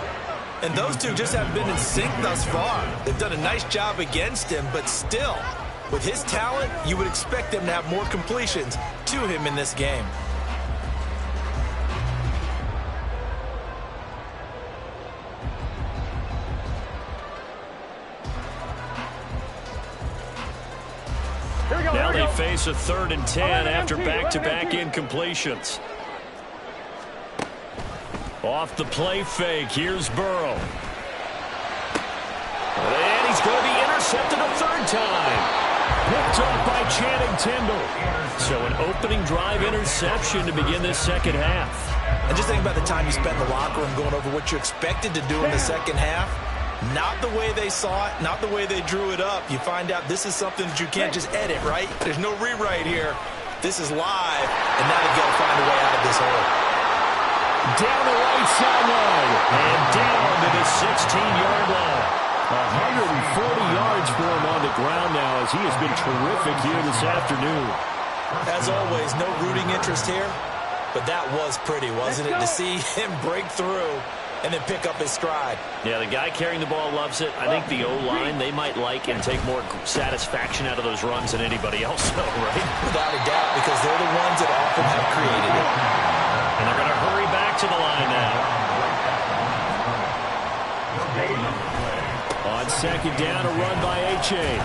And those two just haven't been in sync thus far. They've done a nice job against him, but still, with his talent, you would expect them to have more completions to him in this game. Now they face a 3rd and 10 after back-to-back incompletions. Off the play fake, here's Burrow. And he's going to be intercepted a 3rd time. Picked off by Channing Tindall. So an opening drive interception to begin this second half. And just think about the time you spent in the locker room going over what you expected to do in the second half. Not the way they saw it, not the way they drew it up. You find out this is something that you can't just edit, right? There's no rewrite here. This is live, and now you've got to find a way out of this hole. Down the right sideline. And down to the 16-yard line. 140 yards for him on the ground now as he has been terrific here this afternoon. As always, no rooting interest here, but that was pretty, wasn't it, to see him break through and then pick up his stride. Yeah, the guy carrying the ball loves it. I think the O-line, they might like and take more satisfaction out of those runs than anybody else, though, right? Without a doubt, because they're the ones that often have created it. And they're going to hurry back to the line now. On second down, a run by H.A.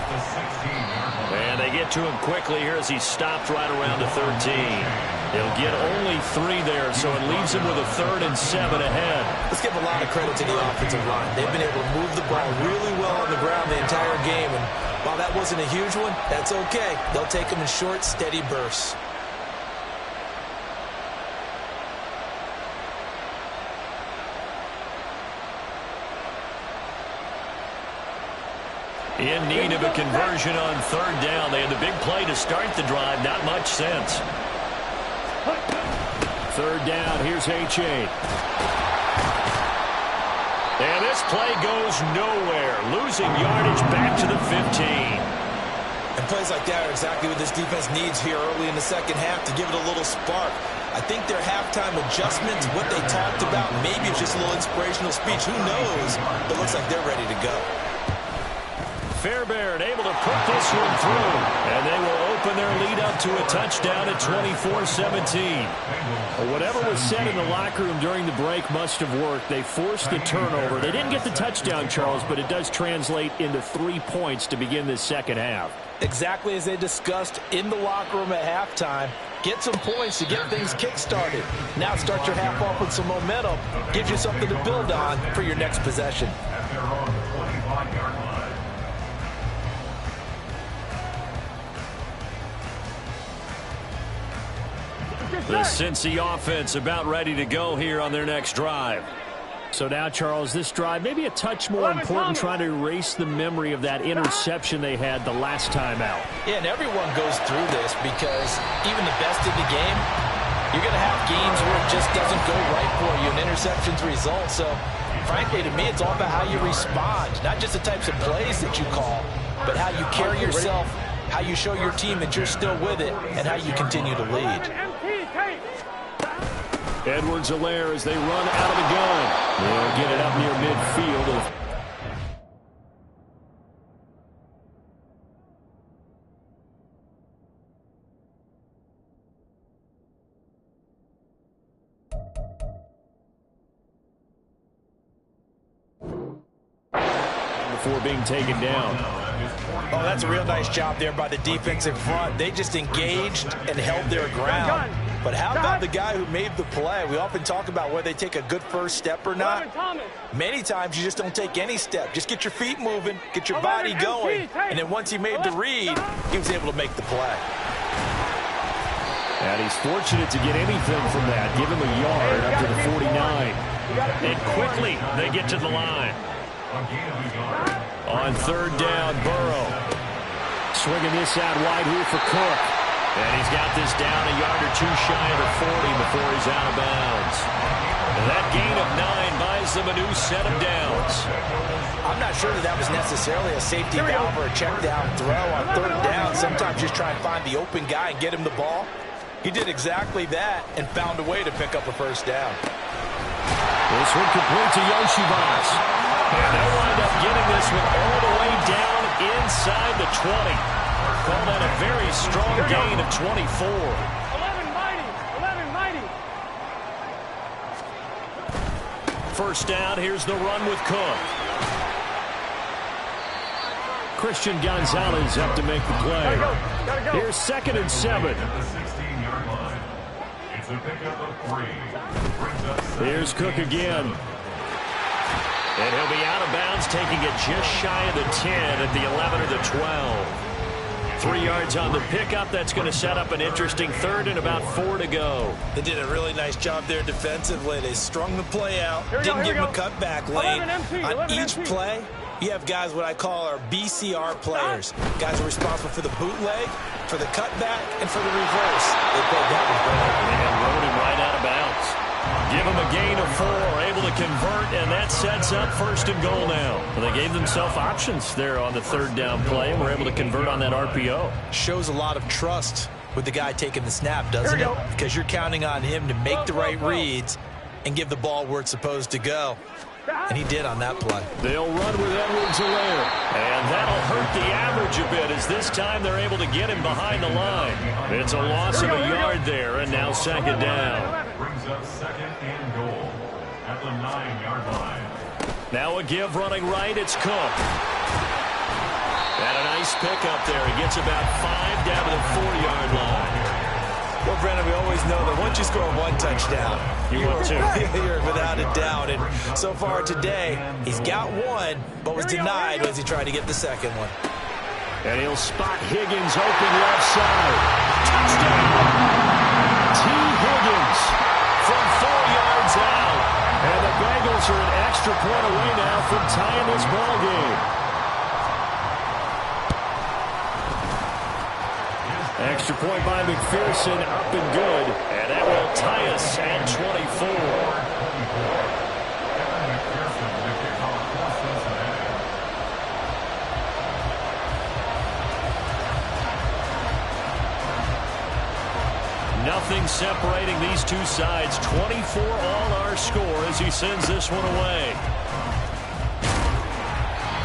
And they get to him quickly here as he stopped right around the 13. He'll get only 3 there, so it leaves him with a 3rd and 7 ahead. Let's give a lot of credit to the offensive line. They've been able to move the ball really well on the ground the entire game, and While that wasn't a huge one, that's okay. They'll take them in short, steady bursts. In need of a conversion on third down. They had the big play to start the drive. Not much sense. Third down. Here's H.A. And this play goes nowhere. Losing yardage back to the 15. And plays like that are exactly what this defense needs here early in the second half to give it a little spark. I think their halftime adjustments, what they talked about, maybe it's just a little inspirational speech. Who knows? But it looks like they're ready to go. Fairbairn able to put this one through. And they will open their lead up to a touchdown at 24-17. Whatever was said in the locker room during the break must have worked. They forced the turnover. They didn't get the touchdown, Charles, but it does translate into 3 points to begin this second half. Exactly as they discussed in the locker room at halftime. Get some points to get things kick-started. Now start your half off with some momentum. Gives you something to build on for your next possession. The Cincy offense about ready to go here on their next drive. So now, Charles, this drive maybe a touch more important, trying to erase the memory of that interception they had the last time out. Yeah, and everyone goes through this because even the best in the game, you're going to have games where it just doesn't go right for you, and interceptions result. So, frankly, to me, it's all about how you respond, not just the types of plays that you call, but how you carry yourself, how you show your team that you're still with it, and how you continue to lead. Edwards-Helaire as they run out of the gun. They'll get it up near midfield. Before being taken down. Oh, that's a real nice job there by the defensive front. They just engaged and held their ground. But how about the guy who made the play? We often talk about whether they take a good first step or not. Many times you just don't take any step. Just get your feet moving, get your body going, and then once he made the read, he was able to make the play. And he's fortunate to get anything from that. Give him a yard up to the 49. And quickly they get to the line. On third down, Burrow. Swinging this out wide here for Cook. And he's got this down a yard or two shy of the 40 before he's out of bounds. And that gain of 9 buys them a new set of downs. I'm not sure that was necessarily a safety valve or a check down throw on third down. Sometimes just try and find the open guy and get him the ball. He did exactly that and found a way to pick up a first down. This one complete to Yoshivas. And they'll wind up getting this one all the way down inside the 20. Call that a very strong gain of 24. 11 mighty. First down, here's the run with Cook. Christian Gonzalez up to make the play. Here's 2nd and 7. Here's Cook again. And he'll be out of bounds, taking it just shy of the 10 at the 11 or the 12. 3 yards on the pickup. That's going to set up an interesting third and about 4 to go. They did a really nice job there defensively. They strung the play out. Didn't give him a cutback lane. On each play, you have guys what I call our BCR players. Guys are responsible for the bootleg, for the cutback, and for the reverse. They played that with Burrow. And rode him right out of bounds. Give him a gain of 4, able to convert, and that sets up 1st and goal now. Well, they gave themselves options there on the third down play, and were able to convert on that RPO. Shows a lot of trust with the guy taking the snap, doesn't it? Because you're counting on him to make the right reads and give the ball where it's supposed to go. And he did on that play. They'll run with Edwards-Helaire. And that'll hurt the average a bit, as this time they're able to get him behind the line. It's a loss of a yard there, and now 2nd down. Brings up 2nd and goal at the 9-yard line. Now a give running right, it's Cook. And a nice pickup there. He gets about 5 down to the 4-yard line. Well, Brennan, we always know that once you score 1 touchdown, you're without a doubt. And so far today, he's got 1, but was denied as he tried to get the 2nd one. And he'll spot Higgins open left side. Touchdown! T. Higgins from 4 yards out. And the Bengals are an extra point away now from tying this ball game. Extra point by McPherson, up and good. And that will tie us at 24. Nothing separating these two sides. 24 all our score as he sends this one away.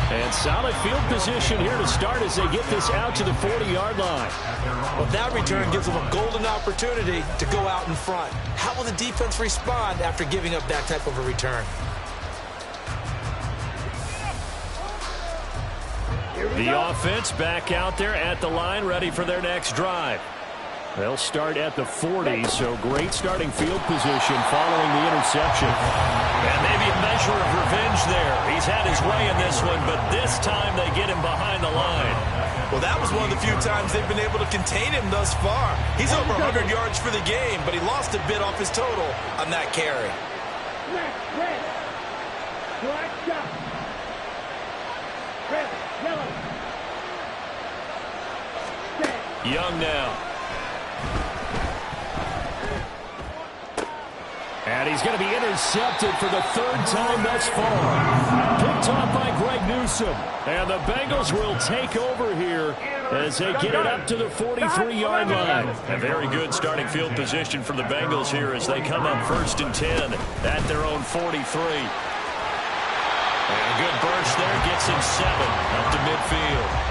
And solid field position here to start as they get this out to the 40-yard line. Well, that return gives them a golden opportunity to go out in front. How will the defense respond after giving up that type of a return? The offense back out there at the line, ready for their next drive. They'll start at the 40, so great starting field position following the interception. And maybe a measure of revenge there. He's had his way in this one, but this time they get him behind the line. Well, that was one of the few times they've been able to contain him thus far. He's over 100 yards for the game, but he lost a bit off his total on that carry. Young now. And he's going to be intercepted for the 3rd time thus far. Picked off by Greg Newsome. And the Bengals will take over here as they get it up to the 43-yard line. A very good starting field position for the Bengals here as they come up 1st and 10 at their own 43. And a good burst there gets him 7 up to midfield.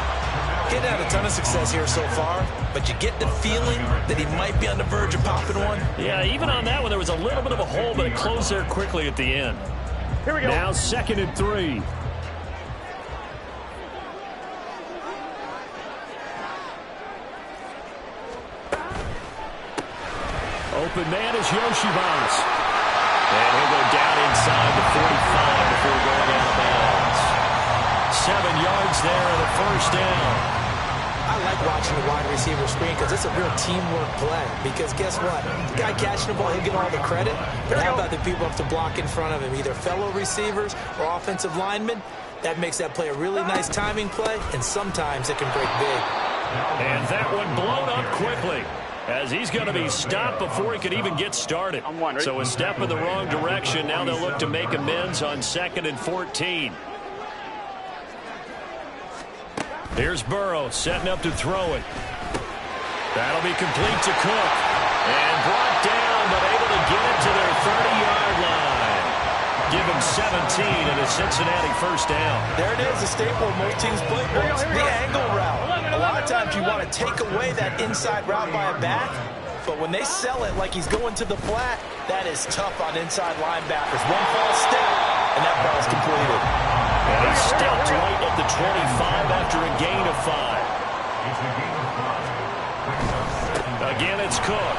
Getting had a ton of success here so far, but you get the feeling that he might be on the verge of popping one. Yeah, even on that one, there was a little bit of a hole, but it closed there quickly at the end. Here we go. Now 2nd and 3. Open man is Yoshibas. And he'll go down inside the 45 before going out of bounds. 7 yards there and a 1st down. I like watching the wide receiver screen because it's a real teamwork play. Because guess what? The guy catching the ball, he'll get all the credit. But how about the people have to block in front of him, either fellow receivers or offensive linemen? That makes that play a really nice timing play, and sometimes it can break big. And that one blown up quickly as he's going to be stopped before he could even get started. So a step in the wrong direction. Now they'll look to make amends on 2nd and 14. Here's Burrow setting up to throw it. That'll be complete to Cook. And brought down, but able to get it to their 30-yard line. Give him 17 and a Cincinnati 1st down. There it is, a staple of most teams' playbooks. The angle route. A lot of times you want to take away that inside route by a back, but when they sell it like he's going to the flat, that is tough on inside linebackers. One false step, and that ball's completed. And he stepped right at the 25 after a gain of 5. Again, it's Cook.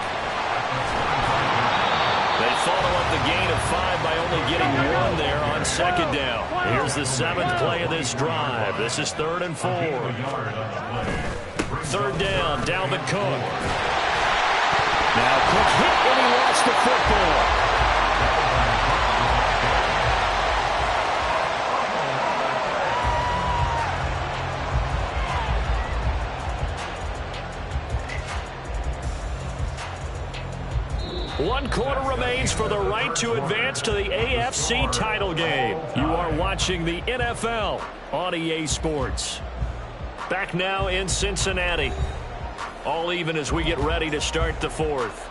They follow up the gain of 5 by only getting 1 there on 2nd down. Here's the 7th play of this drive. This is 3rd and 4. 3rd down, Dalvin Cook. Now Cook hit and he lost the football. One quarter remains for the right to advance to the AFC title game. You are watching the NFL on EA Sports. Back now in Cincinnati. All even as we get ready to start the 4th.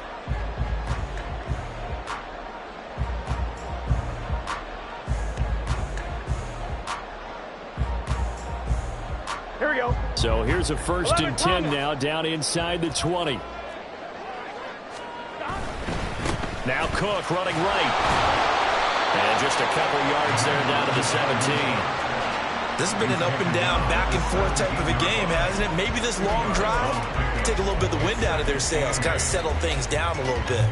Here we go. So here's a 1st and 10 now down inside the 20. Now Cook running right. And just a couple yards there down to the 17. This has been an up and down, back and forth type of a game, hasn't it? Maybe this long drive take a little bit of the wind out of their sails, kind of settle things down a little bit.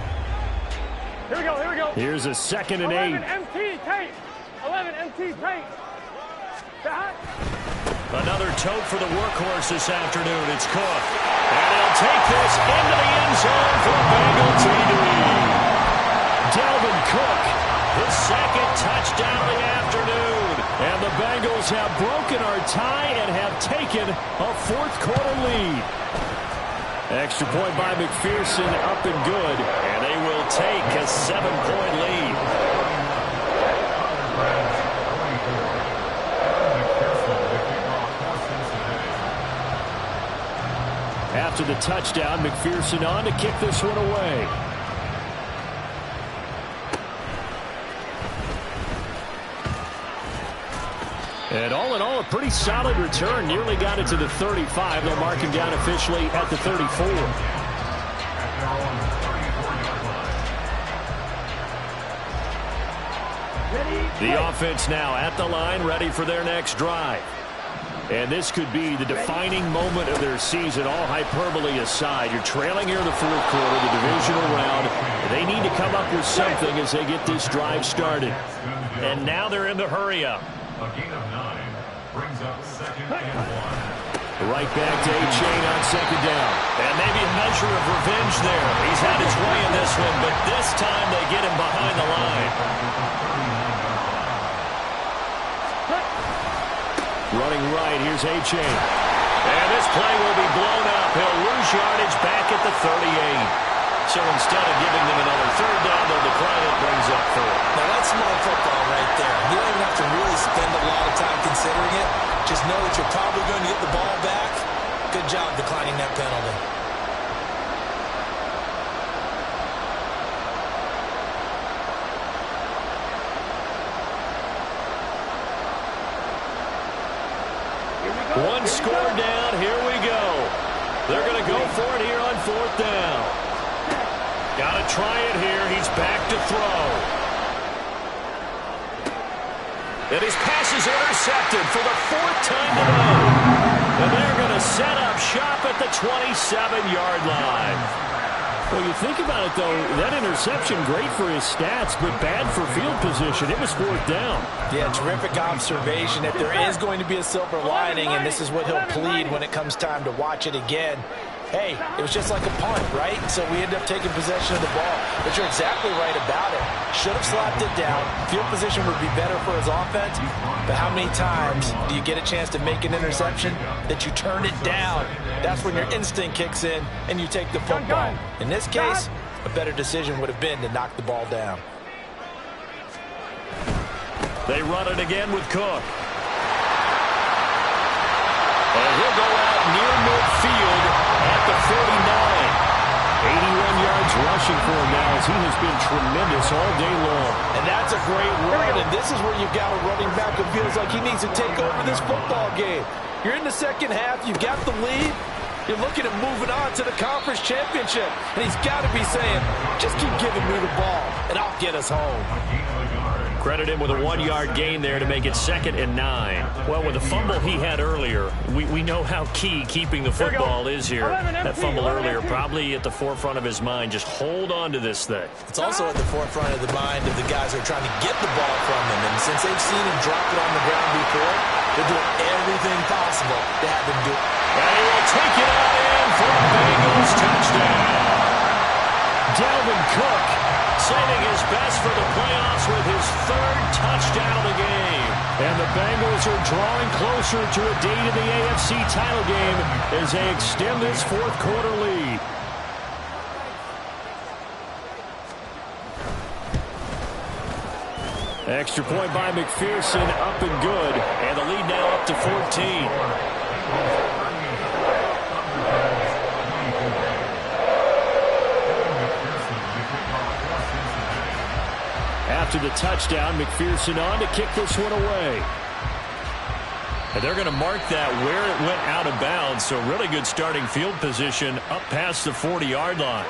Here we go, here we go. Here's a 2nd and 8. 11 MT tape. 11 MT tape. Another tote for the workhorse this afternoon. It's Cook. And he'll take this into the end zone for a Bengal TD. Dalvin Cook, his second touchdown of the afternoon. And the Bengals have broken our tie and have taken a fourth-quarter lead. Extra point by McPherson, up and good. And they will take a 7-point lead. After the touchdown, McPherson on to kick this one away. And all in all, a pretty solid return. Nearly got it to the 35. They'll mark him down officially at the 34. The offense now at the line, ready for their next drive. And this could be the defining moment of their season, all hyperbole aside. You're trailing here in the fourth quarter, the divisional round. They need to come up with something as they get this drive started. And now they're in the hurry-up. A gain of 9 brings up 2nd and 1. Right back to A-Chain on second down. And maybe a measure of revenge there. He's had his way in this one, but this time they get him behind the line. Running right, here's A-Chain. And this play will be blown up. He'll lose yardage back at the 38. So instead of giving them another third down, they'll decline it, brings up 4. Now that's smart football right there. You don't even have to really spend a lot of time considering it. Just know that you're probably going to get the ball back. Good job declining that penalty. One score down, here we go. They're going to go for it here on fourth down. Got to try it here. He's back to throw. And his pass is intercepted for the 4th time today. And they're going to set up shop at the 27-yard line. Well, you think about it, though, that interception, great for his stats, but bad for field position. It was 4th down. Yeah, terrific observation. If there is going to be a silver lining, and this is what he'll plead when it comes time to watch it again, hey, it was just like a punt, right? So we end up taking possession of the ball. But you're exactly right about it. Should have slapped it down. Field position would be better for his offense. But how many times do you get a chance to make an interception that you turn it down? That's when your instinct kicks in and you take the football. In this case, a better decision would have been to knock the ball down. They run it again with Cook. And he'll go out near midfield at the 49. 81 yards rushing for him now as he has been tremendous all day long. And that's a great run, and this is where you've got a running back who feels like he needs to take over this football game. You're in the second half, you've got the lead, you're looking at moving on to the conference championship, and he's got to be saying, just keep giving me the ball, and I'll get us home. Credit him with a 1-yard gain there to make it 2nd and 9. Well, with the fumble he had earlier, we know how key keeping the football is here. That fumble earlier probably at the forefront of his mind. Just hold on to this thing. It's also at the forefront of the mind of the guys who are trying to get the ball from him. And since they've seen him drop it on the ground before, they're doing everything possible to have him do it. And he will take it out in for a Bengals touchdown. Dalvin Cook saving his best for the playoffs with his 3rd touchdown of the game. And the Bengals are drawing closer to a date in the AFC title game as they extend this 4th quarter lead. Extra point by McPherson, up and good. And the lead now up to 14. After the touchdown, McPherson on to kick this one away. And they're going to mark that where it went out of bounds, so really good starting field position up past the 40-yard line.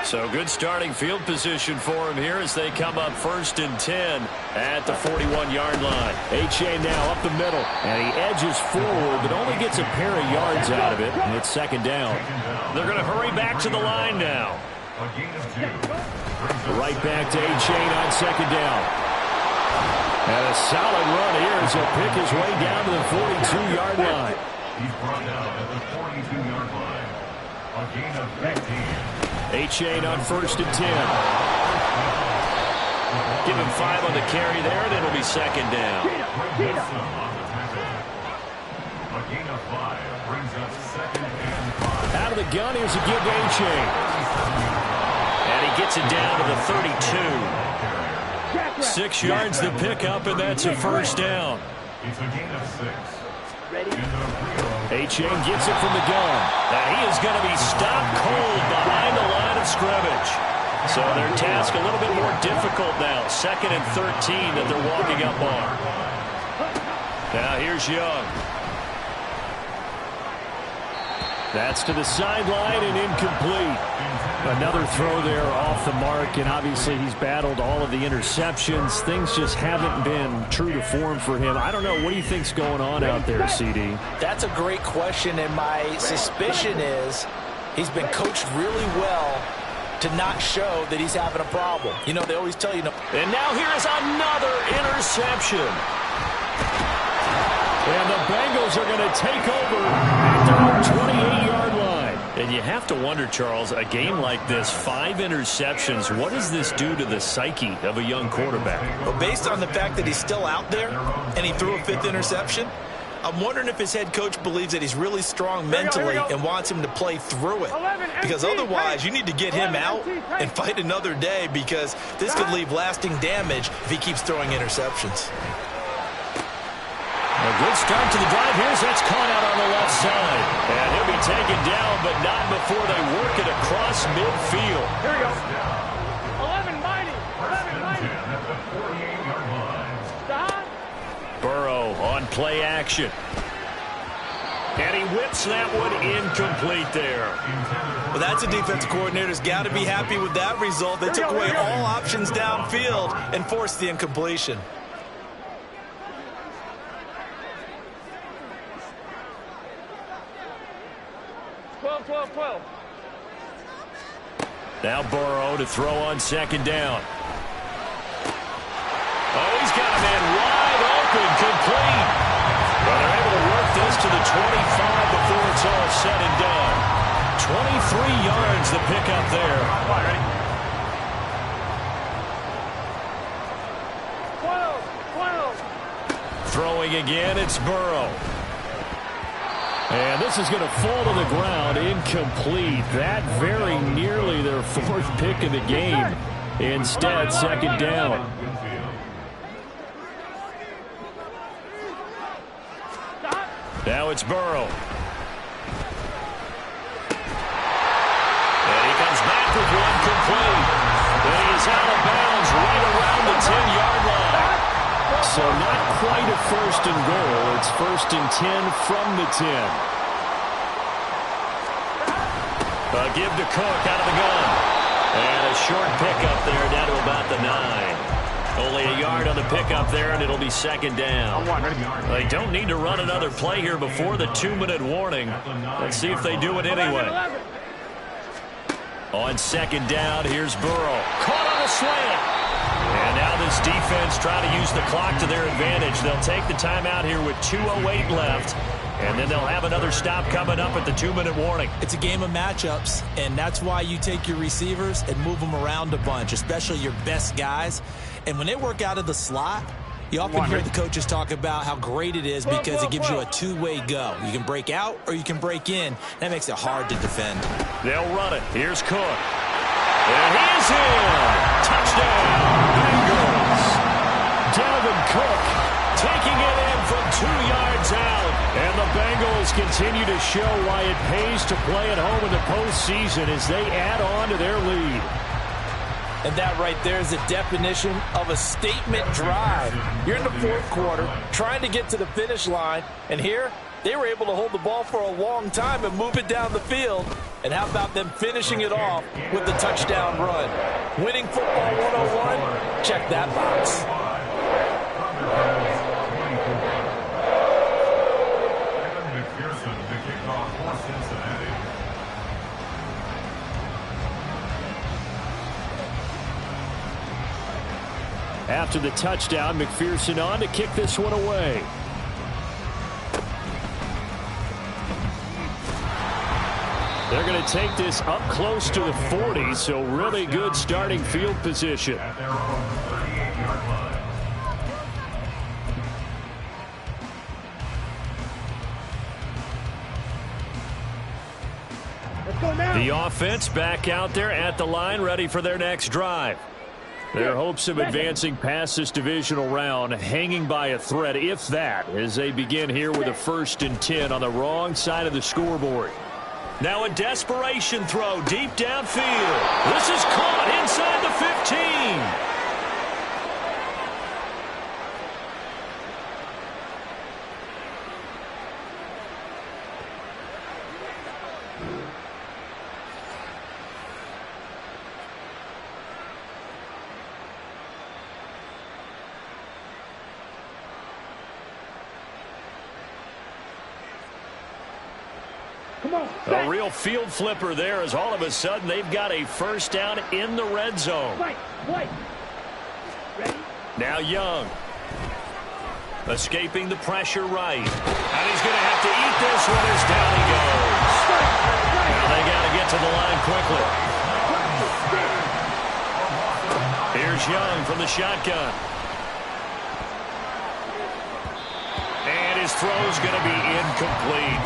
So good starting field position for him here as they come up 1st and 10 at the 41-yard line. H.A. now up the middle, and he edges forward, but only gets a pair of yards out of it, and it's 2nd down. They're going to hurry back to the line now. Right back to H.A. on 2nd down. And a solid run here as he'll pick his way down to the 42-yard line. He's brought down at the 42-yard line. A gain of 15. H.A. on 1st and 10. Give him 5 on the carry there, and it'll be 2nd down. A gain of 5 brings us 2nd and 5. Out of the gun, here's a give to H.A. And he gets it down to the 32. 6 yards to pick up, and that's a 1st down. It's a gain of 6. H.A. gets it from the gun. And he is going to be stopped cold behind the line of scrimmage. So their task a little bit more difficult now. 2nd and 13 that they're walking up on. Now here's Young. That's to the sideline and incomplete. Another throw there off the mark, and obviously he's battled all of the interceptions. Things just haven't been true to form for him. I don't know. What do you think's going on out there, CD? That's a great question, and my suspicion is he's been coached really well to not show that he's having a problem. You know, they always tell you. And now here's another interception. And the Bengals are going to take over at their own 28-yard line. And you have to wonder, Charles, a game like this, 5 interceptions, what does this do to the psyche of a young quarterback? Well, based on the fact that he's still out there and he threw a 5th interception, I'm wondering if his head coach believes that he's really strong mentally and wants him to play through it. Because otherwise, you need to get him out and fight another day, because this could leave lasting damage if he keeps throwing interceptions. A good start to the drive. That's caught out on the left side. And he'll be taken down, but not before they work it across midfield. Here we go. 11 mighty. 11 mighty. Burrow on play action. And he whips that one incomplete there. Well, that's a defensive coordinator's got to be happy with that result. They took away all options downfield and forced the incompletion. Now Burrow to throw on 2nd down. Oh, he's got a man wide open, complete. But they're able to work this to the 25 before it's all said and done. 23 yards to pick up there. 12. Throwing again, it's Burrow. And this is going to fall to the ground, incomplete. That very nearly their 4th pick of the game. Instead, 2nd down. Now it's Burrow. And he comes back with one complete. And he is out of bounds right around the 10-yard line. So not quite a 1st and goal. It's 1st and 10 from the 10. A give to Cook out of the gun. And a short pickup there down to about the 9. Only a yard on the pickup there, and it'll be 2nd down. They don't need to run another play here before the 2-minute warning. Let's see if they do it anyway. On 2nd down, here's Burrow. Caught on a slant. And now this defense trying to use the clock to their advantage. They'll take the timeout here with 2:08 left. And then they'll have another stop coming up at the 2-minute warning. It's a game of matchups, and that's why you take your receivers and move them around a bunch, especially your best guys. And when they work out of the slot, you often hear the coaches talk about how great it is because it gives you a two-way go. You can break out or you can break in. That makes it hard to defend. They'll run it. Here's Cook. And he's in. Touchdown, Bengals. Dalvin Cook taking it in from 2 yards out. And the Bengals continue to show why it pays to play at home in the postseason as they add on to their lead. And that right there is the definition of a statement drive. You're in the 4th quarter, trying to get to the finish line, and here They were able to hold the ball for a long time and move it down the field. And how about them finishing it off with the touchdown run? Winning football 101, check that box. After the touchdown, McPherson on to kick this one away. They're going to take this up close to the 40, so really good starting field position. The offense back out there at the line, ready for their next drive. Their hopes of advancing past this divisional round hanging by a thread, if that, as they begin here with a 1st and 10 on the wrong side of the scoreboard. Now a desperation throw deep downfield. This is caught inside the 15. A real field flipper there as all of a sudden they've got a 1st down in the red zone. Now Young. Escaping the pressure right. And he's going to have to eat this one as down he goes. Now they got to get to the line quickly. Here's Young from the shotgun. And his throw's going to be incomplete.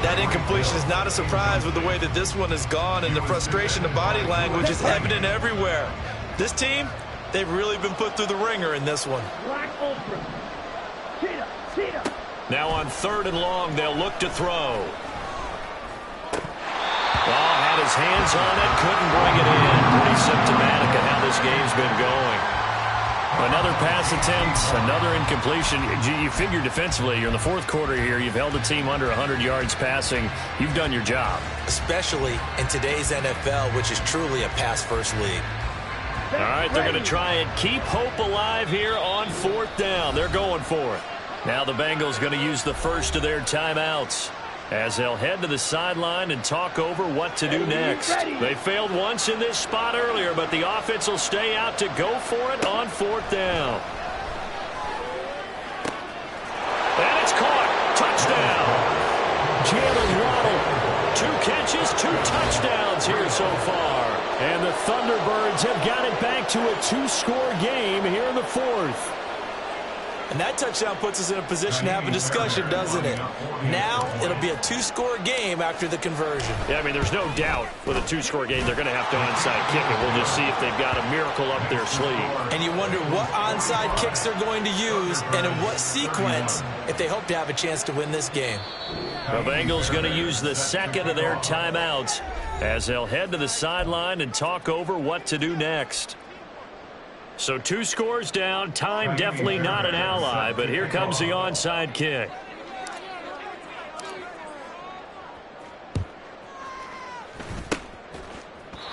That incompletion is not a surprise with the way that this one has gone, and the frustration of body language is evident everywhere. This team, they've really been put through the ringer in this one. Now on 3rd and long, they'll look to throw. Well, had his hands on it, couldn't bring it in. Pretty symptomatic of how this game's been going. Another pass attempt, another incompletion. You figure defensively, you're in the 4th quarter here. You've held the team under 100 yards passing. You've done your job. Especially in today's NFL, which is truly a pass-first league. All right, they're going to try and keep hope alive here on 4th down. They're going for it. Now the Bengals going to use the first of their timeouts as they'll head to the sideline and talk over what to do next. They failed once in this spot earlier, but the offense will stay out to go for it on 4th down. And it's caught. Touchdown. Jalen Waddle. 2 catches, 2 touchdowns here so far. And the Thunderbirds have got it back to a 2-score game here in the 4th. And that touchdown puts us in a position to have a discussion, doesn't it? Now it'll be a 2-score game after the conversion. Yeah, I mean, there's no doubt with a 2-score game they're going to have to onside kick it. We'll just see if they've got a miracle up their sleeve. And you wonder what onside kicks they're going to use and in what sequence if they hope to have a chance to win this game. The Bengals going to use the 2nd of their timeouts as they'll head to the sideline and talk over what to do next. So 2 scores down, time definitely not an ally, but here comes the onside kick.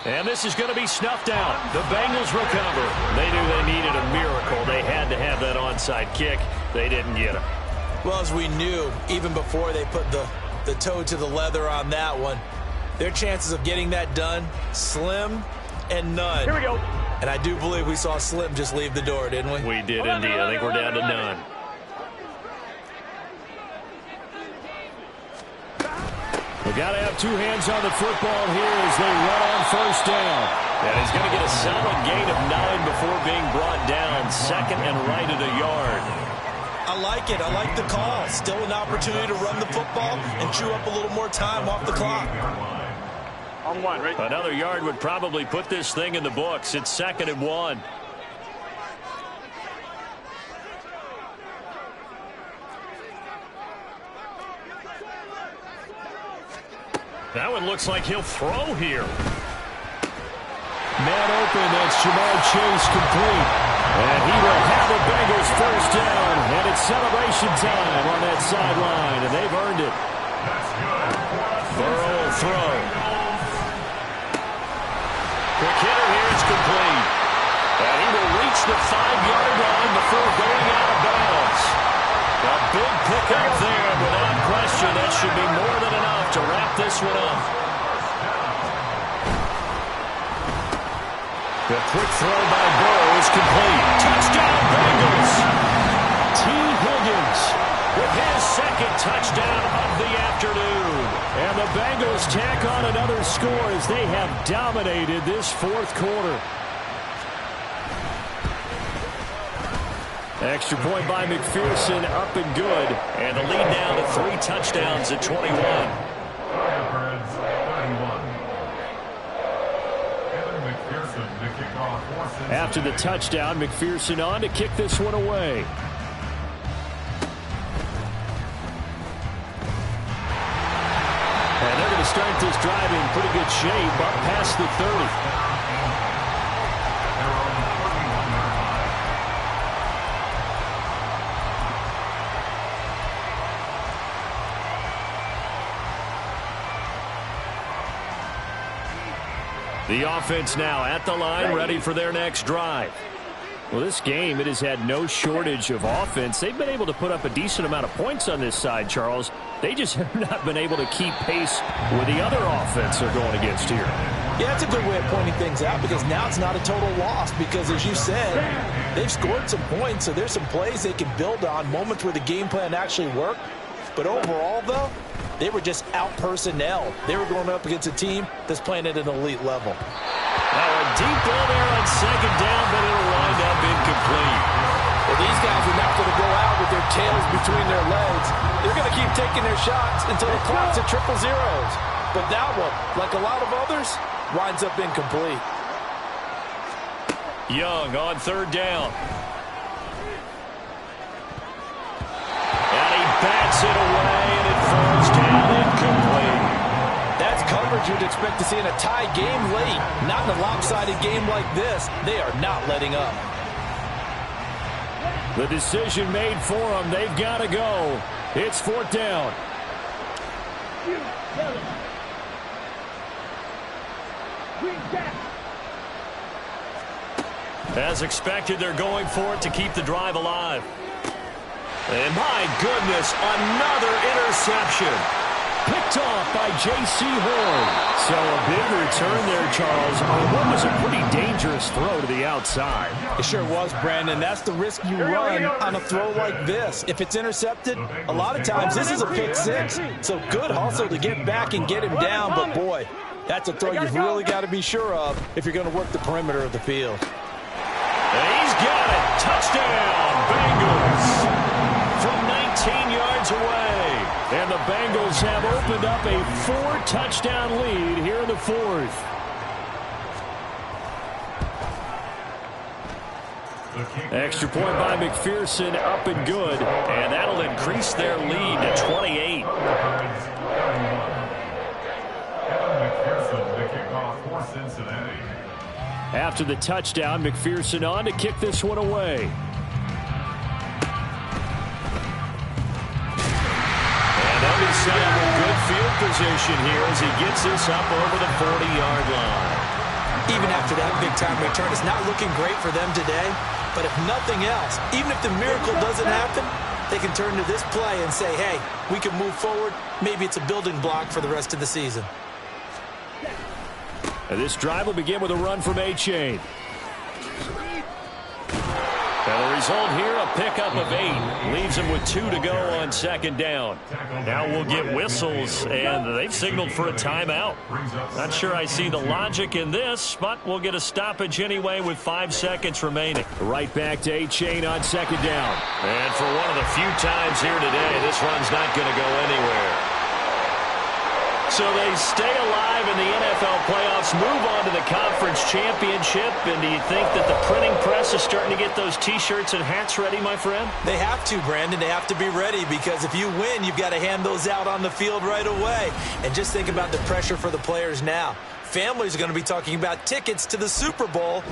And this is going to be snuffed out. The Bengals recover. They knew they needed a miracle. They had to have that onside kick. They didn't get it. Well, as we knew, even before they put the toe to the leather on that one, their chances of getting that done, slim and none. Here we go. And I do believe we saw Slim just leave the door, didn't we? We did indeed. I think we're down to none. We got to have 2 hands on the football here as they run on 1st down. And he's going to get a solid gain of 9 before being brought down. 2nd and right at a yard. I like it. I like the call. Still an opportunity to run the football and chew up a little more time off the clock. On 1, right? Another yard would probably put this thing in the books. It's 2nd and 1. That one looks like he'll throw here. Man open, that's Jamar Chase complete. And he will have a Bengals first down. And it's celebration time on that sideline. And they've earned it. Burrow will throw. Quick hitter here is complete. And he will reach the 5-yard line before going out of bounds. A big pickup there, without question. That should be more than enough to wrap this one up. The quick throw by Burrow is complete. Touchdown, Bengals! T. Higgins with his second touchdown of the afternoon. And the Bengals tack on another score as they have dominated this fourth quarter. Extra point by McPherson, up and good. And the lead now to 3 touchdowns at 21. After the touchdown, McPherson on to kick this one away. And they're going to start this drive in pretty good shape, up past the 30. The offense now at the line, ready for their next drive. Well, this game, it has had no shortage of offense. They've been able to put up a decent amount of points on this side, Charles. They just have not been able to keep pace with the other offense they're going against here. Yeah, that's a good way of pointing things out, because now it's not a total loss, because as you said, they've scored some points, so there's some plays they can build on, moments where the game plan actually worked. But overall, though, they were just out-personnel. They were going up against a team that's playing at an elite level. Now a deep ball there on second down, but it'll wind up incomplete. Well, these guys are not going to go out with their tails between their legs. They're going to keep taking their shots until the clock's at 000. But that one, like a lot of others, winds up incomplete. Young on third down. And he bats it away, and it falls down incomplete. That's coverage you'd expect to see in a tie game late. Not in a lopsided game like this. They are not letting up. The decision made for them. They've got to go. It's fourth down. As expected, they're going for it to keep the drive alive. And my goodness, another interception. Picked off by J.C. Horn. So a big return there, Charles, on what was a pretty dangerous throw to the outside. It sure was, Brandon. That's the risk you run on a throw like this. If it's intercepted, a lot of times this is a pick six. So good hustle to get back and get him down. But, boy, that's a throw you've really got to be sure of if you're going to work the perimeter of the field. And he's got it. Touchdown, Bengals. From 19 yards away. And the Bengals have opened up a 4-touchdown lead here in the fourth. Extra point by McPherson, up and good. And that'll increase their lead to 28. After the touchdown, McPherson on to kick this one away. Set up a good field position here as he gets this up over the 40-yard line. Even after that big-time return, it's not looking great for them today. But if nothing else, even if the miracle doesn't happen, they can turn to this play and say, hey, we can move forward. Maybe it's a building block for the rest of the season. And this drive will begin with a run from A-Chain. And the result here, a pickup of 8. Leaves him with 2 to go on second down. Now we'll get whistles, and they've signaled for a timeout. Not sure I see the logic in this, but we'll get a stoppage anyway with 5 seconds remaining. Right back to A-Chain on second down. And for one of the few times here today, this run's not going to go anywhere. So they stay alive in the NFL playoffs, move on to the conference championship. And do you think that the printing press is starting to get those T-shirts and hats ready, my friend? They have to, Brandon. They have to be ready, because if you win, you've got to hand those out on the field right away. And just think about the pressure for the players now. Families are going to be talking about tickets to the Super Bowl.